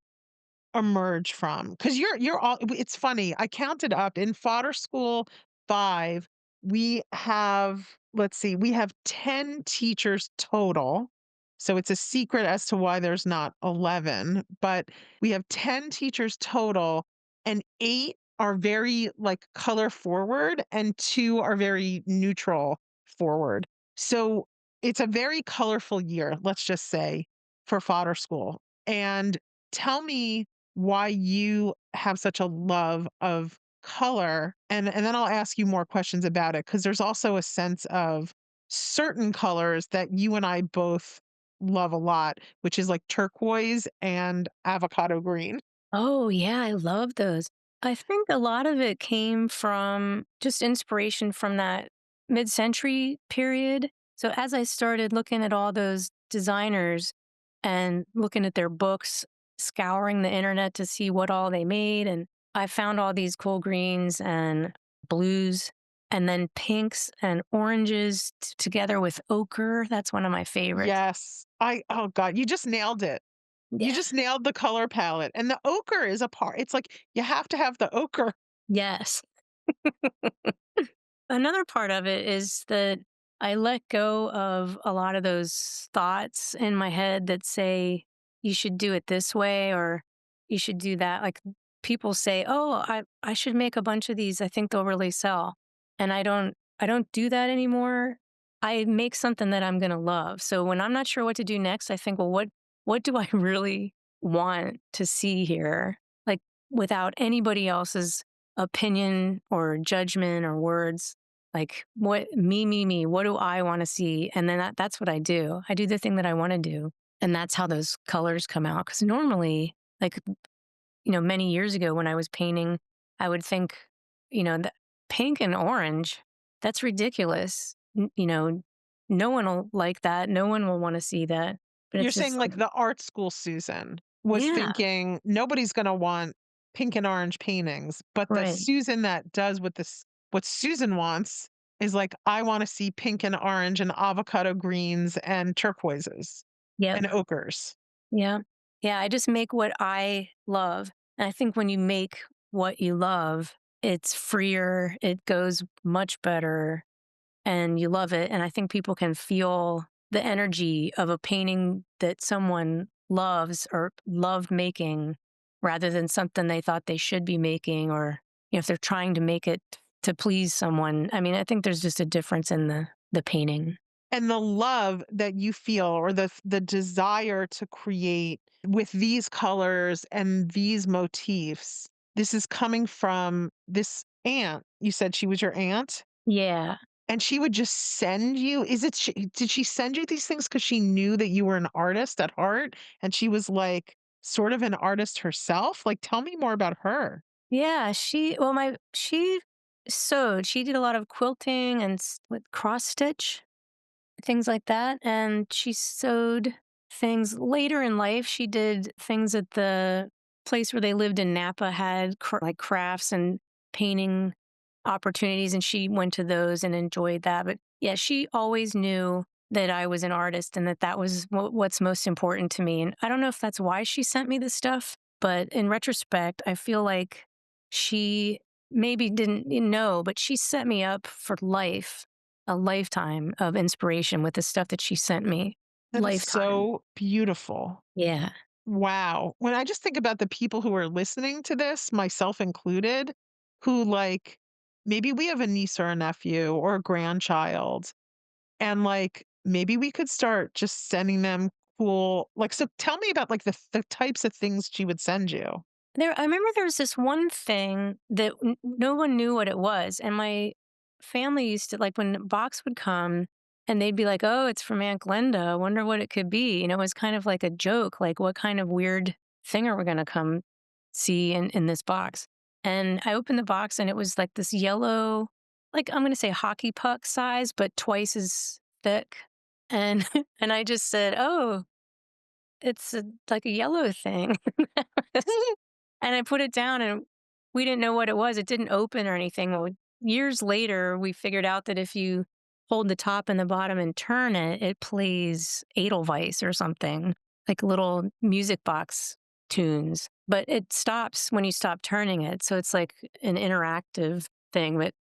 emerge from? Because you're all it's funny, I counted up in Fodder School 5, we have, let's see, we have 10 teachers total. So it's a secret as to why there's not 11, but we have 10 teachers total and 8 are very like color forward and 2 are very neutral forward. So it's a very colorful year, let's just say, for Fodder School. And tell me why you have such a love of color, and then I'll ask you more questions about it because there's also a sense of certain colors that you and I both love a lot, which is like turquoise and avocado green. Oh, yeah, I love those. I think a lot of it came from just inspiration from that mid-century period. So as I started looking at all those designers and looking at their books, scouring the internet to see what all they made, and I found all these cool greens and blues and then pinks and oranges together with ochre. That's one of my favorites. Yes. Oh god, you just nailed it. You Yeah. just nailed the color palette. And the ochre is a part. It's like you have to have the ochre. Yes. Another part of it is that I let go of a lot of those thoughts in my head that say you should do it this way or you should do that. Like people say, "Oh, I should make a bunch of these. I think they'll really sell." And I don't do that anymore. I make something that I'm going to love. So when I'm not sure what to do next, I think, "Well, what do I really want to see here?" Like without anybody else's opinion or judgment or words, like what me, what do I want to see? And then that's what I do. I do the thing that I want to do. And that's how those colors come out. Because normally, like, many years ago when I was painting, I would think, the pink and orange, that's ridiculous. No one will like that. No one will want to see that. But You're it's saying just like like, the art school Susan was yeah, thinking nobody's gonna want pink and orange paintings, but the right. Susan that does what Susan wants is like, I wanna see pink and orange and avocado greens and turquoises Yep. and ochres. Yeah. Yeah. I just make what I love. And I think when you make what you love, it's freer, it goes much better, and you love it. And I think people can feel the energy of a painting that someone loves or loved making rather than something they thought they should be making, or if they're trying to make it to please someone. I mean, I think there's just a difference in the painting. And the love that you feel, or the desire to create with these colors and these motifs, this is coming from this aunt. You said she was your aunt? Yeah. And she would just send you, did she send you these things because she knew that you were an artist at heart, and she was, like, sort of an artist herself? Like, tell me more about her. Yeah, she sewed. She did a lot of quilting and with cross stitch, things like that. And she sewed things later in life. She did things at the place where they lived in Napa, had like crafts and painting opportunities. And she went to those and enjoyed that. But yeah, she always knew that I was an artist and that that was what's most important to me. And I don't know if that's why she sent me this stuff, but in retrospect, I feel like she maybe didn't know, but she set me up for life, a lifetime of inspiration with the stuff that she sent me. That is Lifetime. so beautiful. Yeah. Wow. When I just think about the people who are listening to this, myself included, who, like, maybe we have a niece or a nephew or a grandchild, and, like, maybe we could start just sending them cool, like, so tell me about, like, the types of things she would send you. I remember there was this one thing that no one knew what it was, and my family used to like when the box would come, and they'd be like, "Oh, it's from Aunt Glenda. I wonder what it could be." And it was kind of like a joke, like, "What kind of weird thing are we going to come see in this box?" And I opened the box, and it was like this yellow, like I'm going to say hockey puck size, but twice as thick. And and I just said, "Oh, it's like a yellow thing." And I put it down and we didn't know what it was. It didn't open or anything. Well, years later, we figured out that if you hold the top and the bottom and turn it, it plays Edelweiss or something, like little music box tunes. But it stops when you stop turning it. So it's like an interactive thing, but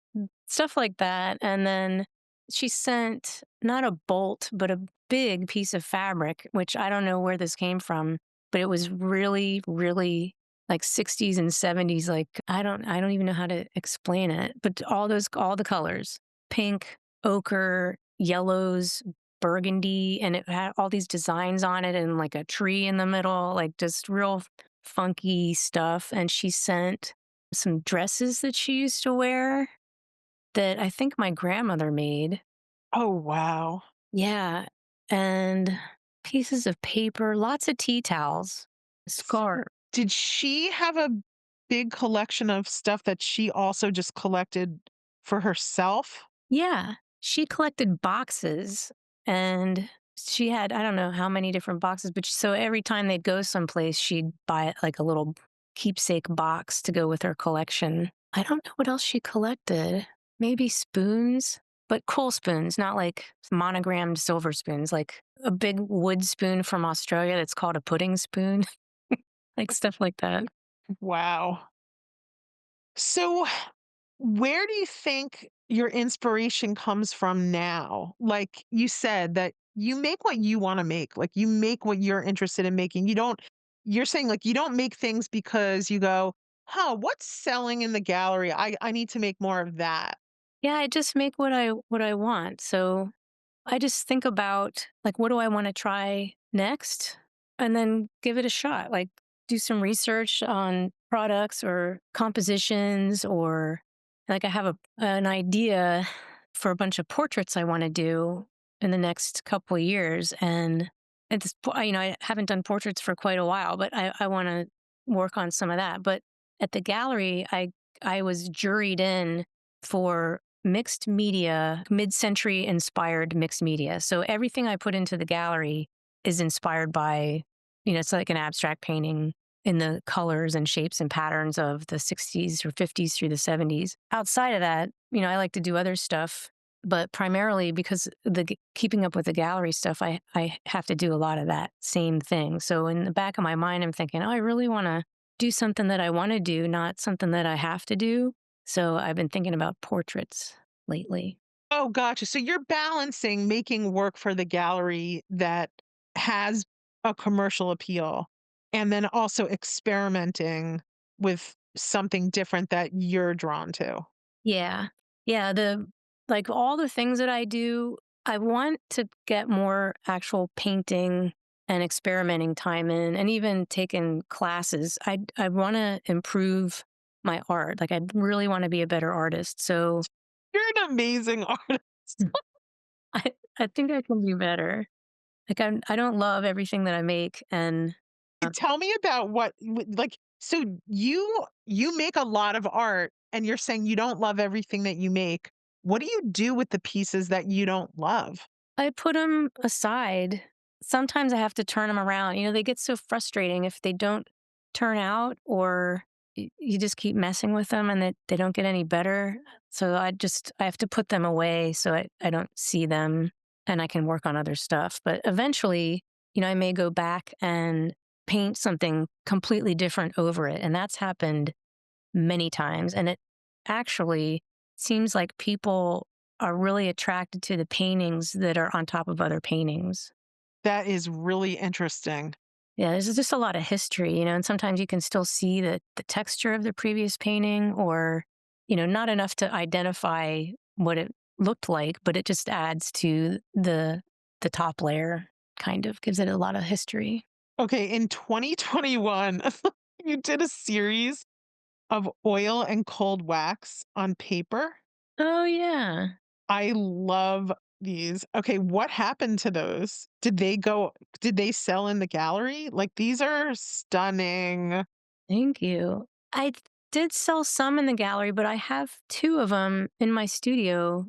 stuff like that. And then she sent not a bolt, but a big piece of fabric, which I don't know where this came from, but it was really, really like 60s and 70s. Like I don't even know how to explain it, but all the colors, pink, ochre, yellows, burgundy, and it had all these designs on it and like a tree in the middle, like just real funky stuff. And she sent some dresses that she used to wear that I think my grandmother made. Oh, wow. Yeah. And pieces of paper, lots of tea towels, S scarf. Did she have a big collection of stuff that she also just collected for herself? Yeah. She collected boxes and she had, I don't know how many different boxes, but so every time they'd go someplace, she'd buy like a little keepsake box to go with her collection. I don't know what else she collected. Maybe spoons, but cool spoons, not like monogrammed silver spoons, like a big wood spoon from Australia that's called a pudding spoon, like stuff like that. Wow. So, where do you think your inspiration comes from now? Like you said, that you make what you wanna make, like, you make what you're interested in making. You're saying, like, you don't make things because you go, "Huh, what's selling in the gallery? I need to make more of that." Yeah, I just make what I want. So I just think about like what do I want to try next and then give it a shot. Like do some research on products or compositions or like I have an idea for a bunch of portraits I want to do in the next couple of years and I haven't done portraits for quite a while, but I want to work on some of that. But at the gallery I was juried in for mixed media, mid century inspired mixed media. So everything I put into the gallery is inspired by, it's like an abstract painting in the colors and shapes and patterns of the 60s or 50s through the 70s. Outside of that, I like to do other stuff, but primarily because keeping up with the gallery stuff, I have to do a lot of that same thing. So in the back of my mind, I'm thinking, oh, I really want to do something that I want to do, not something that I have to do. So I've been thinking about portraits lately. Oh, gotcha. So you're balancing making work for the gallery that has a commercial appeal and then also experimenting with something different that you're drawn to. Yeah. Yeah, like, all the things that I do, I want to get more actual painting and experimenting time in, and even taking classes. I wanna improve my art, like, I really wanna be a better artist, so You're an amazing artist. I I think I can do better. Like, I don't love everything that I make, and, Tell me about like, so you make a lot of art and you're saying you don't love everything that you make. What do you do with the pieces that you don't love? I put them aside. Sometimes I have to turn them around. They get so frustrating if they don't turn out, or you just keep messing with them and they don't get any better. So I have to put them away so I don't see them and I can work on other stuff. But eventually, I may go back and paint something completely different over it. And that's happened many times. And it actually seems like people are really attracted to the paintings that are on top of other paintings. That is really interesting. Yeah, there's just a lot of history, and sometimes you can still see the texture of the previous painting, or, not enough to identify what it looked like, but it just adds to the top layer, kind of gives it a lot of history. Okay, in 2021, you did a series of oil and cold wax on paper. Oh yeah. I love these. Okay, what happened to those? Did they sell in the gallery? Like, these are stunning. Thank you. Did sell some in the gallery, but I have two of them in my studio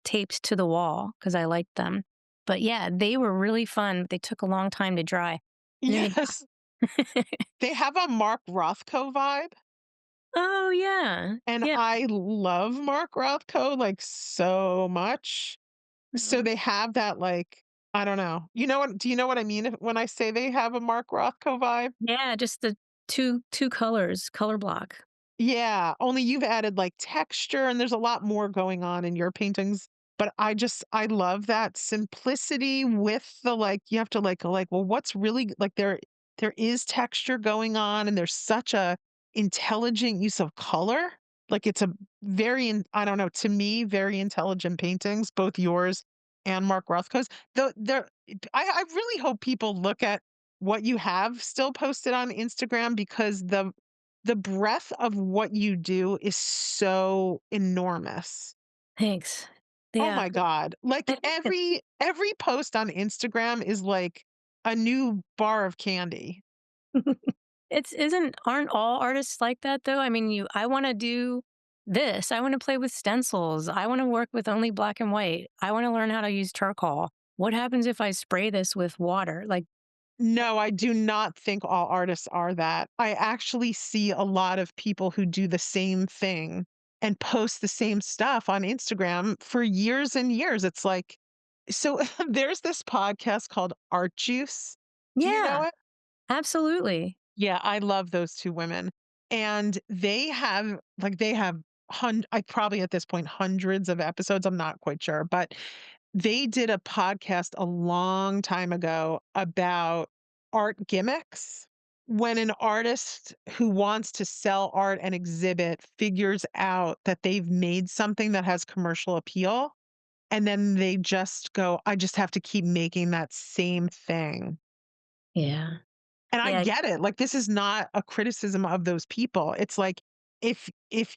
taped to the wall because I liked them. But yeah, they were really fun. But they took a long time to dry. And then Yes, they have a Mark Rothko vibe, oh, yeah. and Yeah. I love Mark Rothko, like, so much. So Mhm. they have that, like, I don't know. Do you know what I mean when I say they have a Mark Rothko vibe? Yeah, just the two colors, color block. Yeah, only you've added, like, texture, and there's a lot more going on in your paintings, but I love that simplicity with the, like, you have to, well, what's really like, there is texture going on, and there's such a intelligent use of color. Like, it's a very in I don't know, to me, very intelligent paintings, both yours and Mark Rothko's. Though I really hope people look at what you have still posted on Instagram, because the breadth of what you do is so enormous. Thanks. Oh Yeah. my god. Like, every post on Instagram is like a new bar of candy. It's isn't aren't all artists like that though? I mean, I wanna do this. I wanna play with stencils. I wanna work with only black and white. I wanna learn how to use charcoal. What happens if I spray this with water? Like, No, I do not think all artists are that. I actually see a lot of people who do the same thing and post the same stuff on Instagram for years and years. It's like, so there's this podcast called Art Juice. Do you know yeah, it? absolutely. Yeah, I love those 2 women, and they have I probably at this point hundreds of episodes, I'm not quite sure, but they did a podcast a long time ago about art gimmicks. When an artist who wants to sell art and exhibit figures out that they've made something that has commercial appeal, and then they just go, "I just have to keep making that same thing." Yeah. And I Yeah. get it, like, this is not a criticism of those people. It's like, if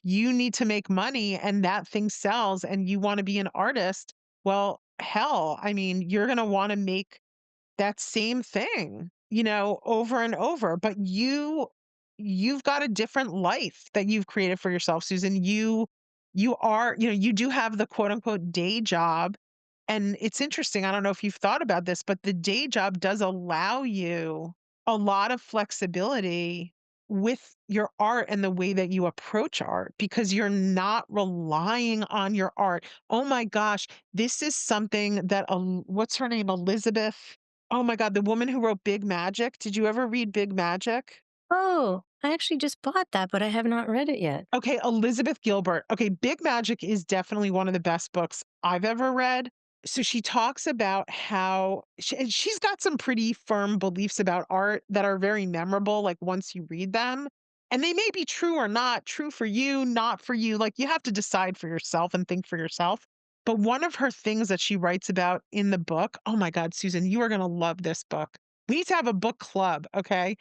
you need to make money and that thing sells and you wanna be an artist, well, hell, I mean, you're gonna wanna make that same thing, over and over, but you've got a different life that you've created for yourself, Susan. You are you do have the quote unquote "day job," and it's interesting, I don't know if you've thought about this, but the day job does allow you a lot of flexibility with your art and the way that you approach art, because you're not relying on your art. Oh my gosh, this is something that what's her name? Elizabeth. Oh my god, the woman who wrote Big Magic. Did you ever read Big Magic? Oh, I actually just bought that, but I have not read it yet. Okay, Elizabeth Gilbert. Okay, Big Magic is definitely one of the best books I've ever read. So she talks about how and she's got some pretty firm beliefs about art that are very memorable, like once you read them. And they may be true or not, true for you, not for you. Like you have to decide for yourself and think for yourself. But one of her things that she writes about in the book, oh my God, Susan, you are going to love this book. We need to have a book club, okay?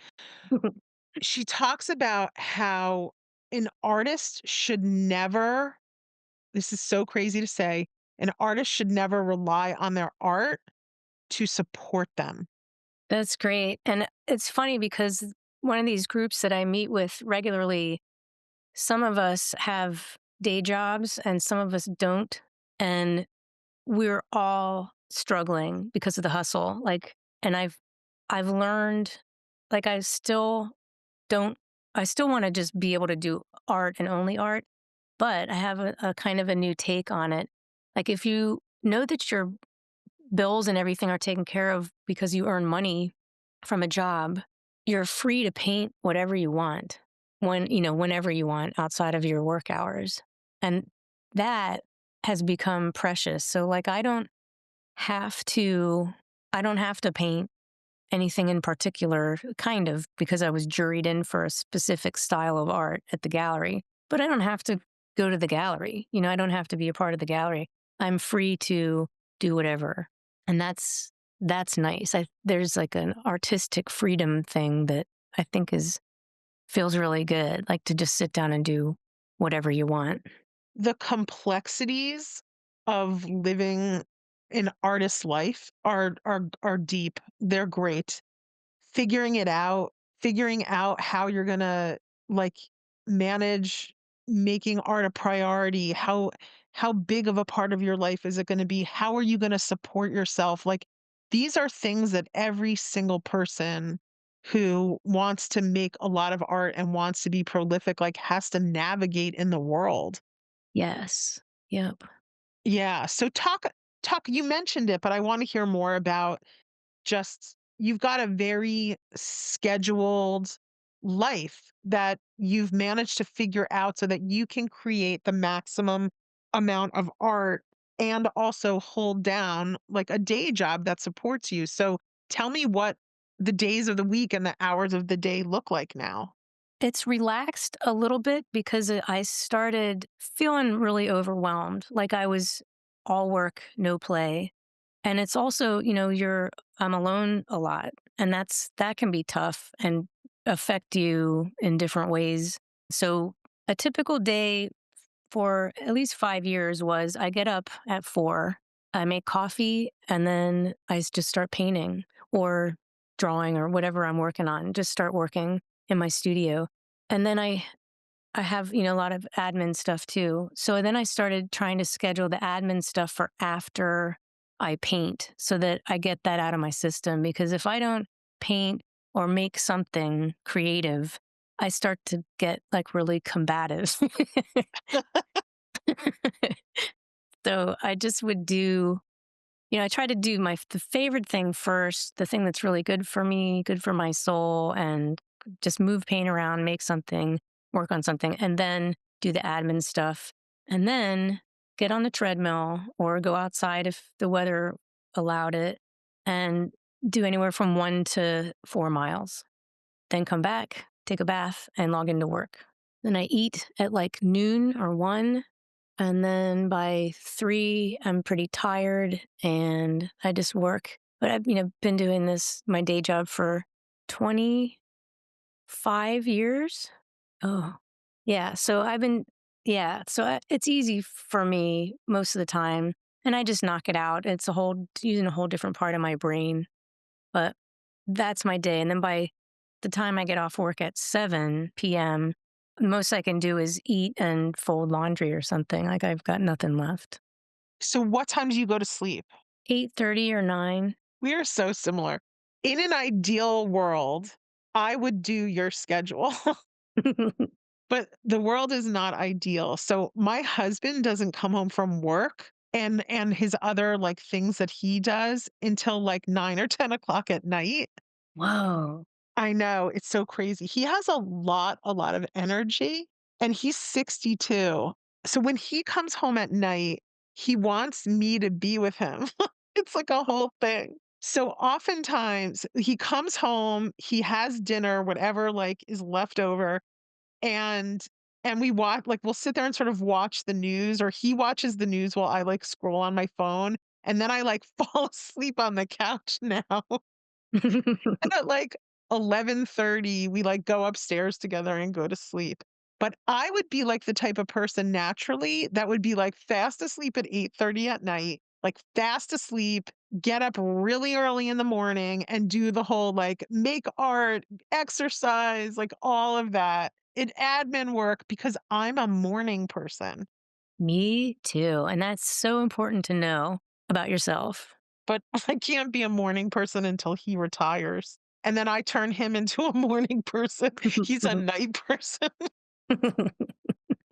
She talks about how an artist should never, this is so crazy to say, an artist should never rely on their art to support them. That's great. And it's funny because one of these groups that I meet with regularly, some of us have day jobs and some of us don't. And we're all struggling because of the hustle. Like, and I've learned, like, don't, I still want to just be able to do art and only art, but I have a kind of a new take on it. Like, if you know that your bills and everything are taken care of because you earn money from a job, you're free to paint whatever you want whenever you want outside of your work hours. And that has become precious. So like have to I don't have to paint anything in particular, kind of, because I was juried in for a specific style of art at the gallery. But I don't have to go to the gallery. I don't have to be a part of the gallery. I'm free to do whatever. And that's nice. There's like an artistic freedom thing that I think is feels really good, like to just sit down and do whatever you want. The complexities of living an artist's life are deep. They're great. Figuring it out, figuring out how you're gonna, like, manage making art a priority, how big of a part of your life is it gonna be? How are you gonna support yourself? Like, these are things that every single person who wants to make a lot of art and wants to be prolific, like, has to navigate in the world. Yes. Yep. Yeah, so talk you mentioned it, but I wanna hear more about just you've got a very scheduled life that you've managed to figure out so that you can create the maximum amount of art and also hold down like a day job that supports you. So tell me what the days of the week and the hours of the day look like now. It's relaxed a little bit because I started feeling really overwhelmed, like I was all work, no play. And it's also, I'm alone a lot, and that can be tough and affect you in different ways. So a typical day for at least 5 years was I get up at 4, I make coffee, and then just start painting or drawing or whatever I'm working on, just start working in my studio. And then I have, a lot of admin stuff too. So then I started trying to schedule the admin stuff for after I paint so that I get that out of my system. Because if I don't paint or make something creative, I start to get like really combative. So I just would I try to do the favorite thing first, the thing that's really good for me, good for my soul, and just move paint around, make something, work on something, and then do the admin stuff. And then get on the treadmill or go outside if the weather allowed it and do anywhere from 1 to 4 miles. Then come back, take a bath, and log into work. Then I eat at like noon or 1, and then by 3, I'm pretty tired and I just work. But I've, been doing my day job for 25 years. Oh, yeah. It's easy for me most of the time. And I just knock it out. Using a whole different part of my brain. But that's my day. And then by the time I get off work at 7 p.m., the most I can do is eat and fold laundry or something. Like I've got nothing left. So what time do you go to sleep? 8:30 or 9. We are so similar. In an ideal world, I would do your schedule. But the world is not ideal. So my husband doesn't come home from work and his other like things that he does until like 9 or 10 o'clock at night. Whoa. I know, it's so crazy. He has a lot of energy and he's 62. So when he comes home at night, he wants me to be with him. It's like a whole thing. So oftentimes he comes home, he has dinner, whatever like is left over, and we watch like we'll sit there and sort of watch the news, or he watches the news while I like scroll on my phone, and then I like fall asleep on the couch now. And at like 11:30, we like go upstairs together and go to sleep. But I would be like the type of person naturally that would be like fast asleep at 8:30 at night, like fast asleep, get up really early in the morning and do the whole like make art, exercise, like all of that. In admin work because I'm a morning person. Me too. And that's so important to know about yourself. But I can't be a morning person until he retires. And then I turn him into a morning person. He's a night person.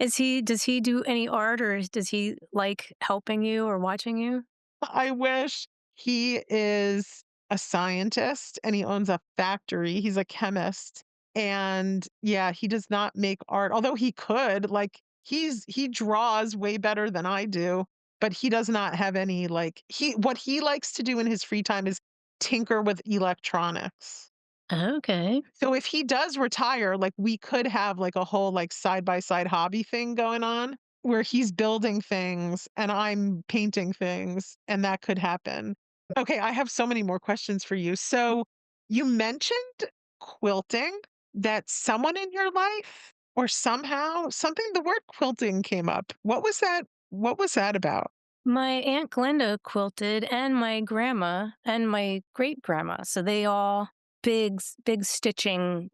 Does he do any art or does he like helping you or watching you? I wish. He is a scientist and he owns a factory. He's a chemist. And yeah, he does not make art, although he could. Like he draws way better than I do, but he does not have any like he what he likes to do in his free time is tinker with electronics. Okay. So if he does retire, like we could have like a whole like side by side hobby thing going on where he's building things and I'm painting things and that could happen. Okay, I have so many more questions for you. So you mentioned quilting, that someone in your life or somehow something the word quilting came up. What was that? What was that about? My Aunt Glenda quilted and my grandma and my great grandma. So they all big stitching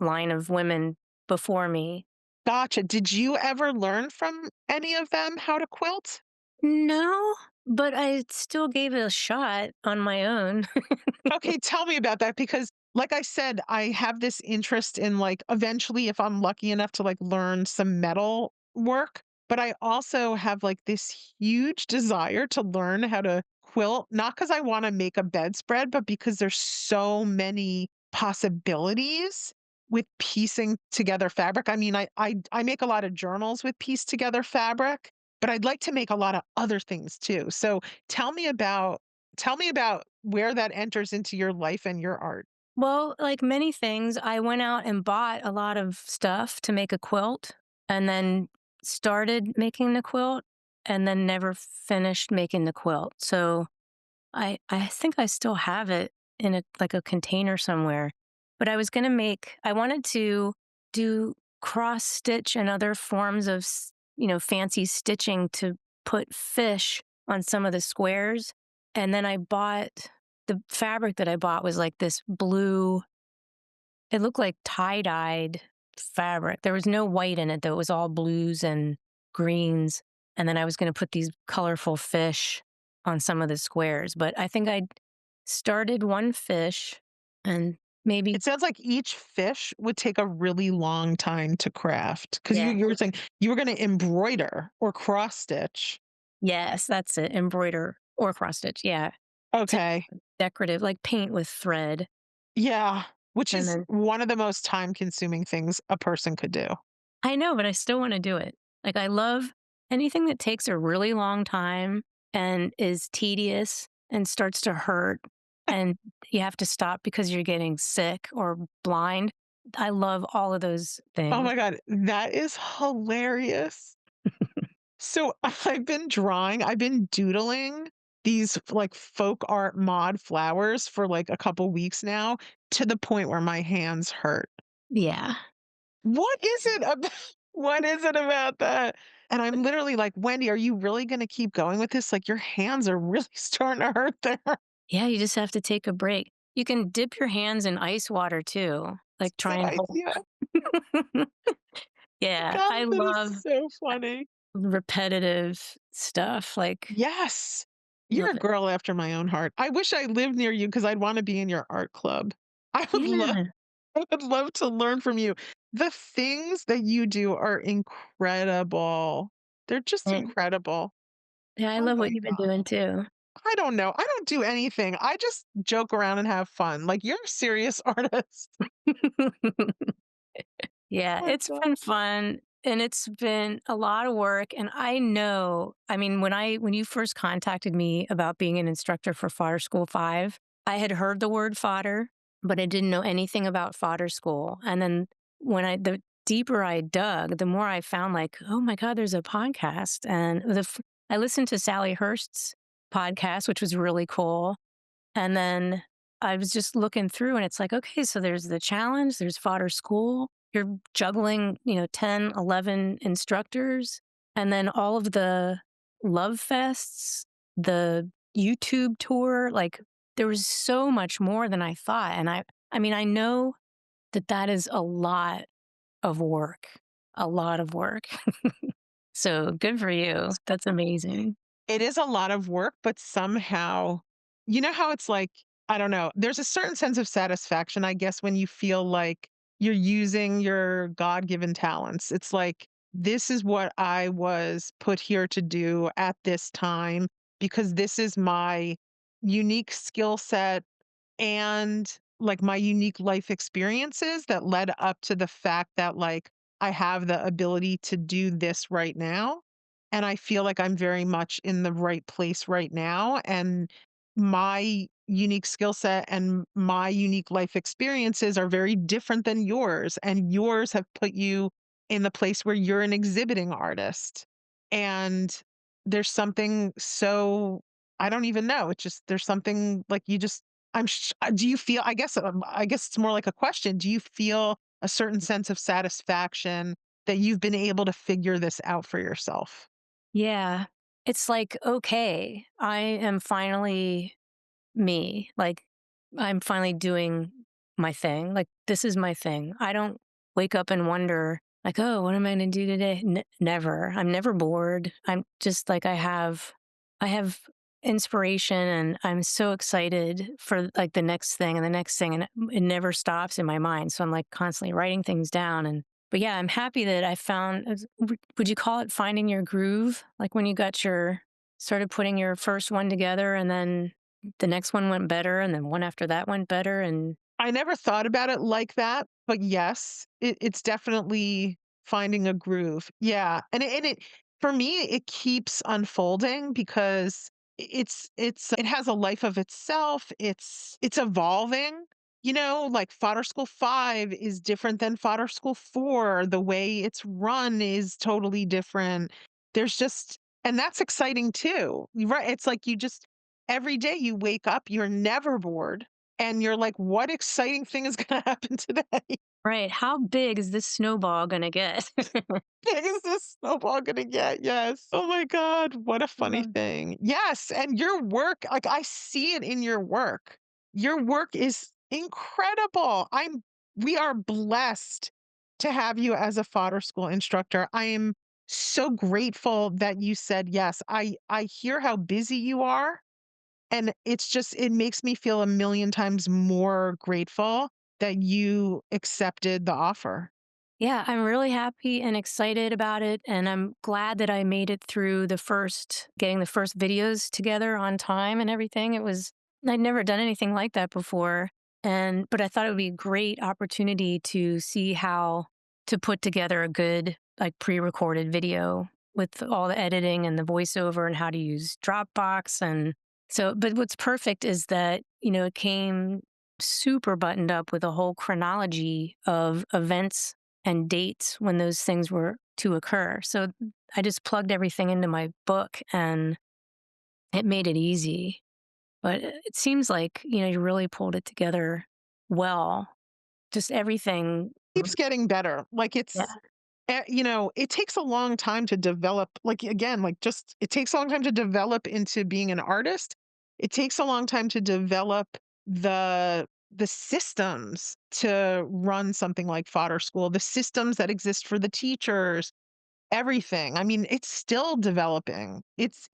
line of women before me. Gotcha. Did you ever learn from any of them how to quilt? No, but I still gave it a shot on my own. Okay, tell me about that because like I said, I have this interest in like eventually if I'm lucky enough to like learn some metal work, but I also have like this huge desire to learn how to quilt, not because I want to make a bedspread, but because there's so many possibilities with piecing together fabric. I mean, I make a lot of journals with pieced together fabric, but I'd like to make a lot of other things too. So tell me about Tell me about where that enters into your life and your art. Well, like many things, I went out and bought a lot of stuff to make a quilt and then started making the quilt and then never finished making the quilt. So I think I still have it in a like a container somewhere. But I wanted to do cross stitch and other forms of, fancy stitching to put fish on some of the squares. And then the fabric that I bought was like this blue, it looked like tie-dyed fabric. There was no white in it though. It was all blues and greens. And then I was going to put these colorful fish on some of the squares. But I think I started one fish and maybe It sounds like each fish would take a really long time to craft because yeah. you were saying you were going to embroider or cross stitch. Yes, that's it. Embroider or cross stitch. Yeah. To Okay. decorative, like paint with thread. Yeah. Which And is then one of the most time consuming things a person could do. I know, but I still want to do it. Like I love anything that takes a really long time and is tedious and starts to hurt and you have to stop because you're getting sick or blind. I love all of those Oh things. my God. That is hilarious. So I've been doodling these like folk art mod flowers for like a couple weeks now to the point where my hands hurt. Yeah. What is it about what is it about that? And I'm literally like, Wendy, are you really going to keep going with this? Like your hands are really starting to hurt there. Yeah, you just have to take a break. You can dip your hands in ice water too. Like try Good and hold. idea. Yeah, God, I that is love so funny. repetitive stuff. Like Yes. You're love a it. girl after my own heart. I wish I lived near you because I'd want to be in your art club. I would love Yeah. I would love to learn from you. The things that you do are incredible. They're just Mm. incredible. Yeah, I Oh love my what you've been god. doing too. I don't know. I don't do anything. I just joke around and have fun. Like you're a serious artist. Yeah, Oh my it's god. been fun. and it's been a lot of work. And I know, I mean, when you first contacted me about being an instructor for Fodder School 5, I had heard the word fodder, but I didn't know anything about Fodder School. And then the deeper I dug, the more I found like, oh my God, there's a podcast. And I listened to Sally Hurst's podcast, which was really cool. And then I was just looking through and it's like, okay, so there's the challenge, there's Fodder School. You're juggling, 10, 11 instructors, and then all of the love fests, the YouTube tour. Like there was so much more than I thought. And I mean, I know that that is a lot of work. So good for you. That's amazing. It is a lot of work, but somehow, you know how it's like, I don't know, there's a certain sense of satisfaction, I guess, when you feel like you're using your God given talents. It's like, this is what I was put here to do at this time because this is my unique skill set and like my unique life experiences that led up to the fact that like I have the ability to do this right now. And I feel like I'm very much in the right place right now. And my unique skill set and my unique life experiences are very different than yours. And yours have put you in the place where you're an exhibiting artist. And there's something so, I don't even know. It's just, there's something like you just, do you feel, I guess it's more like a question. Do you feel a certain sense of satisfaction that you've been able to figure this out for yourself? Yeah. It's like, okay, I am finally me. Like, I'm finally doing my thing. Like, this is my thing. I don't wake up and wonder, like, oh, what am I going to do today? Never. I'm never bored. I'm just like, I have inspiration and I'm so excited for like the next thing and the next thing. And it never stops in my mind. So I'm like constantly writing things down. But yeah, I'm happy that I found, would you call it finding your groove? Like when you started putting your first one together and then the next one went better, and then one after that went better, and I never thought about it like that, but yes, it's definitely finding a groove. Yeah, and it for me it keeps unfolding because it has a life of itself. It's evolving. You know, like Fodder School 5 is different than Fodder School 4. The way it's run is totally different. There's just, and that's exciting too. Right? It's like you just every day you wake up, you're never bored and you're like, "What exciting thing is gonna happen today?" right, how big is this snowball gonna get? Big is this snowball gonna get? Yes. Oh my god, what a funny Mm. thing. Yes, and your work, like, I see it in your work. Your work is incredible. We are blessed to have you as a fodder school instructor. I am so grateful that you said yes. I hear how busy you are. And it's just it makes me feel a million times more grateful that you accepted the offer. Yeah, I'm really happy and excited about it, and I'm glad that I made it through getting the first videos together on time and everything. I'd never done anything like that before, but I thought it would be a great opportunity to see how to put together a good, like, pre-recorded video with all the editing and the voiceover and how to use Dropbox. But what's perfect is that, it came super buttoned up with a whole chronology of events and dates when those things were to occur. So I just plugged everything into my book and it made it easy. But it seems like, you really pulled it together well. Just everything. Keeps getting better. Like Yeah. it takes a long time to develop, like again, like just it takes a long time to develop into being an artist. It takes a long time to develop the systems to run something like fodder school, the systems that exist for the teachers, everything. I mean, it's still developing. It's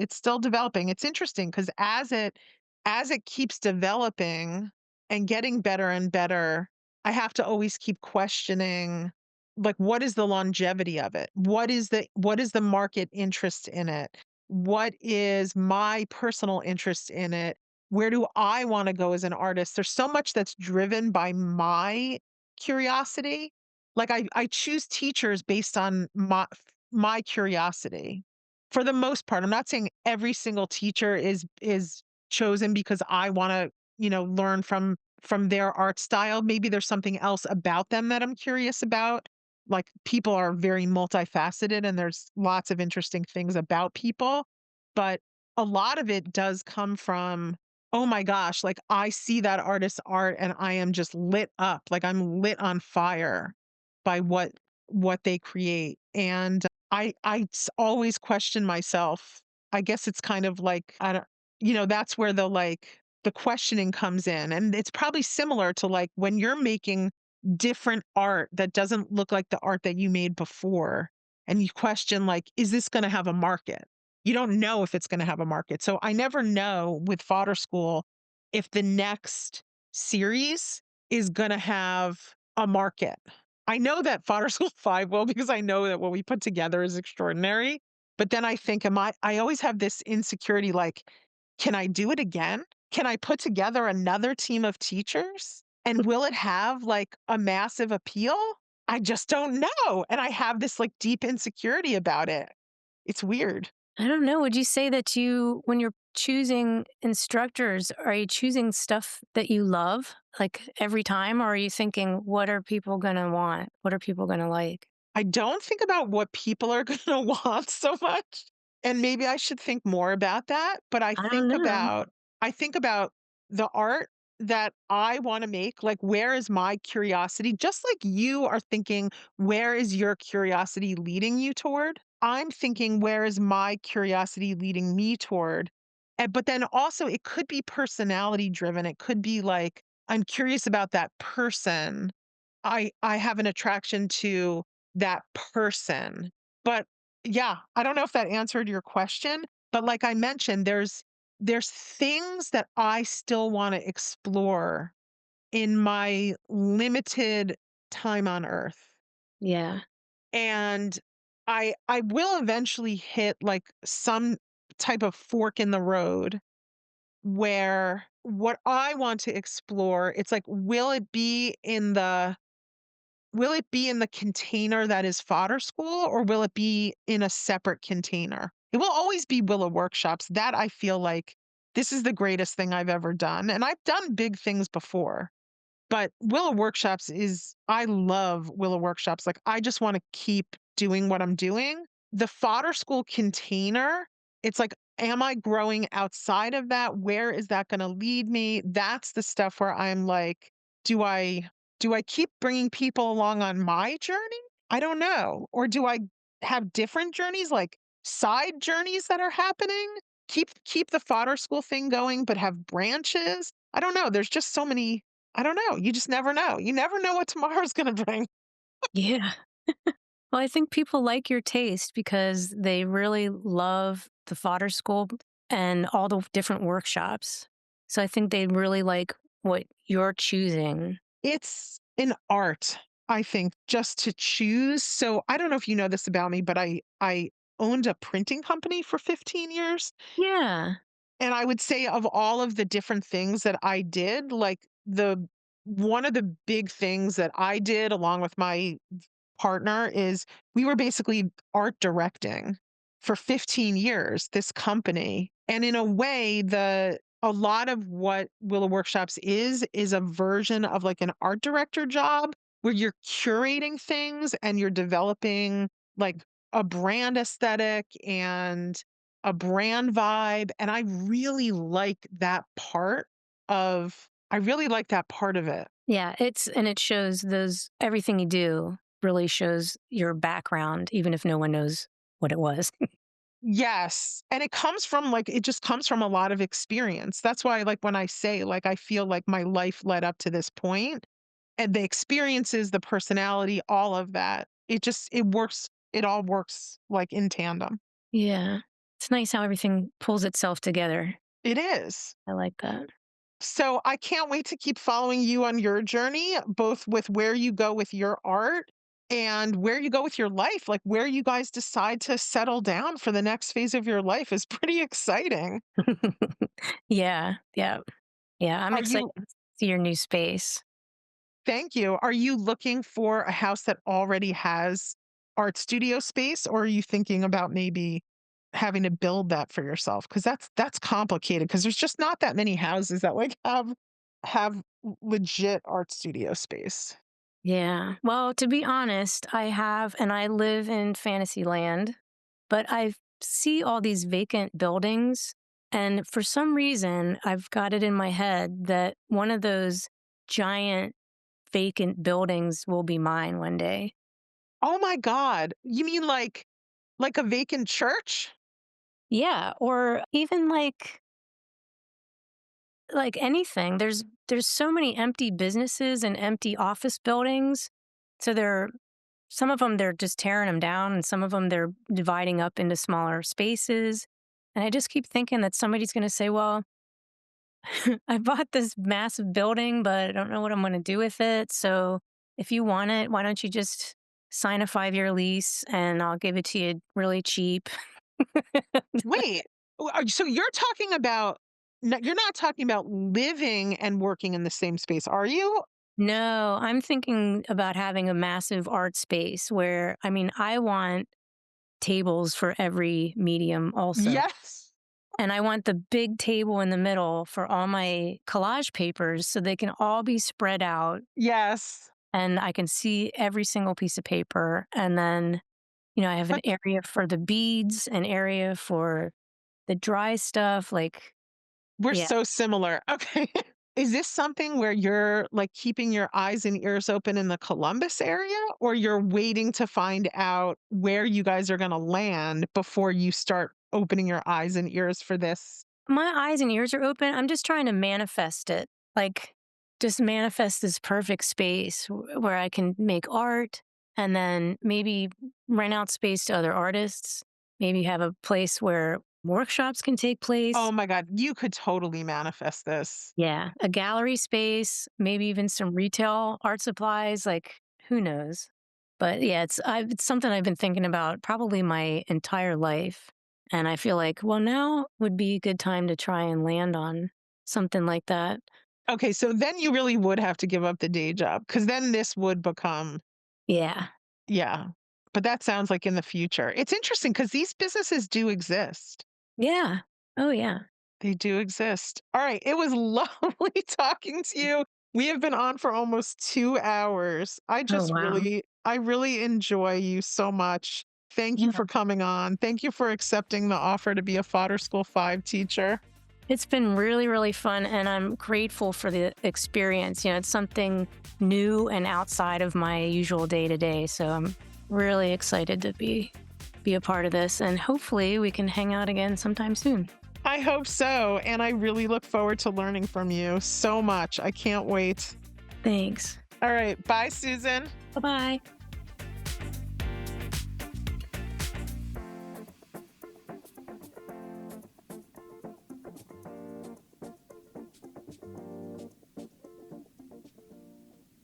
still developing. It's interesting because as it keeps developing and getting better and better, I have to always keep questioning like what is the longevity of it? What is the market interest in it? What is my personal interest in it? Where do I want to go as an artist? There's so much that's driven by my curiosity Like I choose teachers based on my curiosity. For the most part, I'm not saying every single teacher is chosen because I want to, learn from their art style. Maybe there's something else about them that I'm curious about. Like people are very multifaceted and there's lots of interesting things about people, but a lot of it does come from, oh my gosh, like I see that artist's art and I am just lit up. Like I'm lit on fire by what they create. And always question myself. I guess it's kind of like I don't, that's where the questioning comes in. And it's probably similar to like when you're making different art that doesn't look like the art that you made before and you question like, is this going to have a market? You don't know if it's going to have a market. So I never know with Fodder School if the next series is going to have a market. I know that Fodder School 5 will because I know that what we put together is extraordinary. But then I think, I always have this insecurity like, can I do it again? Can I put together another team of teachers? And will it have like a massive appeal? I just don't know. And I have this like deep insecurity about it. It's weird. I don't know. Would you say that when you're choosing instructors, are you choosing stuff that you love like every time? Or are you thinking, what are people going to want? What are people going to like? I don't think about what people are gonna want so much, and maybe I should think more about that, but I don't know. I think about the art that I wanna make, like, where is my curiosity? Just like you are thinking, where is your curiosity leading you toward? I'm thinking, where is my curiosity leading me toward? But then also it could be personality driven, it could be like, I'm curious about that person. I have an attraction to that person. But yeah, I don't know if that answered your question, but like I mentioned, there's things that I still want to explore in my limited time on earth. Yeah. And I will eventually hit like some type of fork in the road where what I want to explore, it's like will it be in the container that is Fodder School, or will it be in a separate container? It will always be Willow Workshops. That I feel like this is the greatest thing I've ever done, and I've done big things before. But Willow Workshops is I love Willow Workshops, like, I just wanna keep doing what I'm doing. The Fodder School container, it's like, am I growing outside of that? Where is that gonna lead me? That's the stuff where I'm like, do I do I keep bringing people along on my journey? I don't know. Or do I have different journeys, like, side journeys that are happening? Keep the Fodder School thing going, but have branches? I don't know. There's just so many I don't know. You just never know. You never know what tomorrow's gonna bring. Yeah. Well, I think people like your taste because they really love the fodder school and all the different workshops. So I think they really like what you're choosing. It's an art, I think, just to choose. So I don't know if you know this about me, but I owned a printing company for 15 years. Yeah. And I would say of all of the different things that I did, like the one of the big things that I did along with my partner is we were basically art directing for 15 years, this company. And in a way, the a lot of what Willow Workshops is a version of like an art director job where you're curating things and you're developing like a brand aesthetic and a brand vibe. And I really like that part of it. Yeah. It shows everything you do really shows your background, even if no one knows what it was. Yes, and it just comes from a lot of experience. That's why, like, when I say, like, I feel like my life led up to this point, and the experiences, the personality, all of that, it all works, like, in tandem. Yeah. It's nice how everything pulls itself together. It is. I like that. So, I can't wait to keep following you on your journey, both with where you go with your art and where you go with your life, like, where you guys decide to settle down for the next phase of your life is pretty exciting. Yeah. Yeah. Yeah. I'm Are excited you to see your new space. Thank you. Are you looking for a house that already has art studio space, or are you thinking about maybe having to build that for yourself? Because that's complicated. Because there's just not that many houses that like have legit art studio space. Yeah. Well, to be honest, I have, and I live in Fantasyland, but I see all these vacant buildings. And for some reason, I've got it in my head that one of those giant vacant buildings will be mine one day. Oh my God. You mean like a vacant church? Yeah. Or even like anything. There's so many empty businesses and empty office buildings. So they're some of them they're just tearing them down, and some of them they're dividing up into smaller spaces. And I just keep thinking that somebody's going to say, "Well, I bought this massive building, but I don't know what I'm going to do with it. So if you want it, why don't you just sign a 5-year lease and I'll give it to you really cheap?" Wait. So you're talking about you're not talking about living and working in the same space, are you? No, I'm thinking about having a massive art space where, I mean, I want tables for every medium also. Yes. And I want the big table in the middle for all my collage papers so they can all be spread out Yes. and I can see every single piece of paper. And then, I have an But area for the beads, an area for the dry stuff. Like, we're yeah. so similar. Okay. Is this something where you're like keeping your eyes and ears open in the Columbus area, or you're waiting to find out where you guys are going to land before you start opening your eyes and ears for this? My eyes and ears are open. I'm just trying to manifest it. Like, just manifest this perfect space where I can make art and then maybe rent out space to other artists. Maybe have a place where workshops can take Oh place. my God, you could totally manifest this. Yeah, a gallery space, maybe even some retail art supplies. Like, who knows? But yeah, it's something I've been thinking about probably my entire life. And I feel like, well, now would be a good time to try and land on something like that. Okay, so then you really would have to give up the day job because then this would become, Yeah. yeah. But that sounds like in the future. It's interesting because these businesses do exist. Yeah. Oh, yeah. They do exist. All right. It was lovely talking to you. We have been on for almost 2 hours. Oh, wow. I really enjoy you so much. Thank you Yeah. for coming on. Thank you for accepting the offer to be a Fodder School 5 teacher. It's been really, really fun. And I'm grateful for the experience. It's something new and outside of my usual day to day. So I'm really excited to be a part of this. And hopefully we can hang out again sometime soon. I hope so. And I really look forward to learning from you so much. I can't wait. Thanks. All right. Bye, Susan. Bye bye.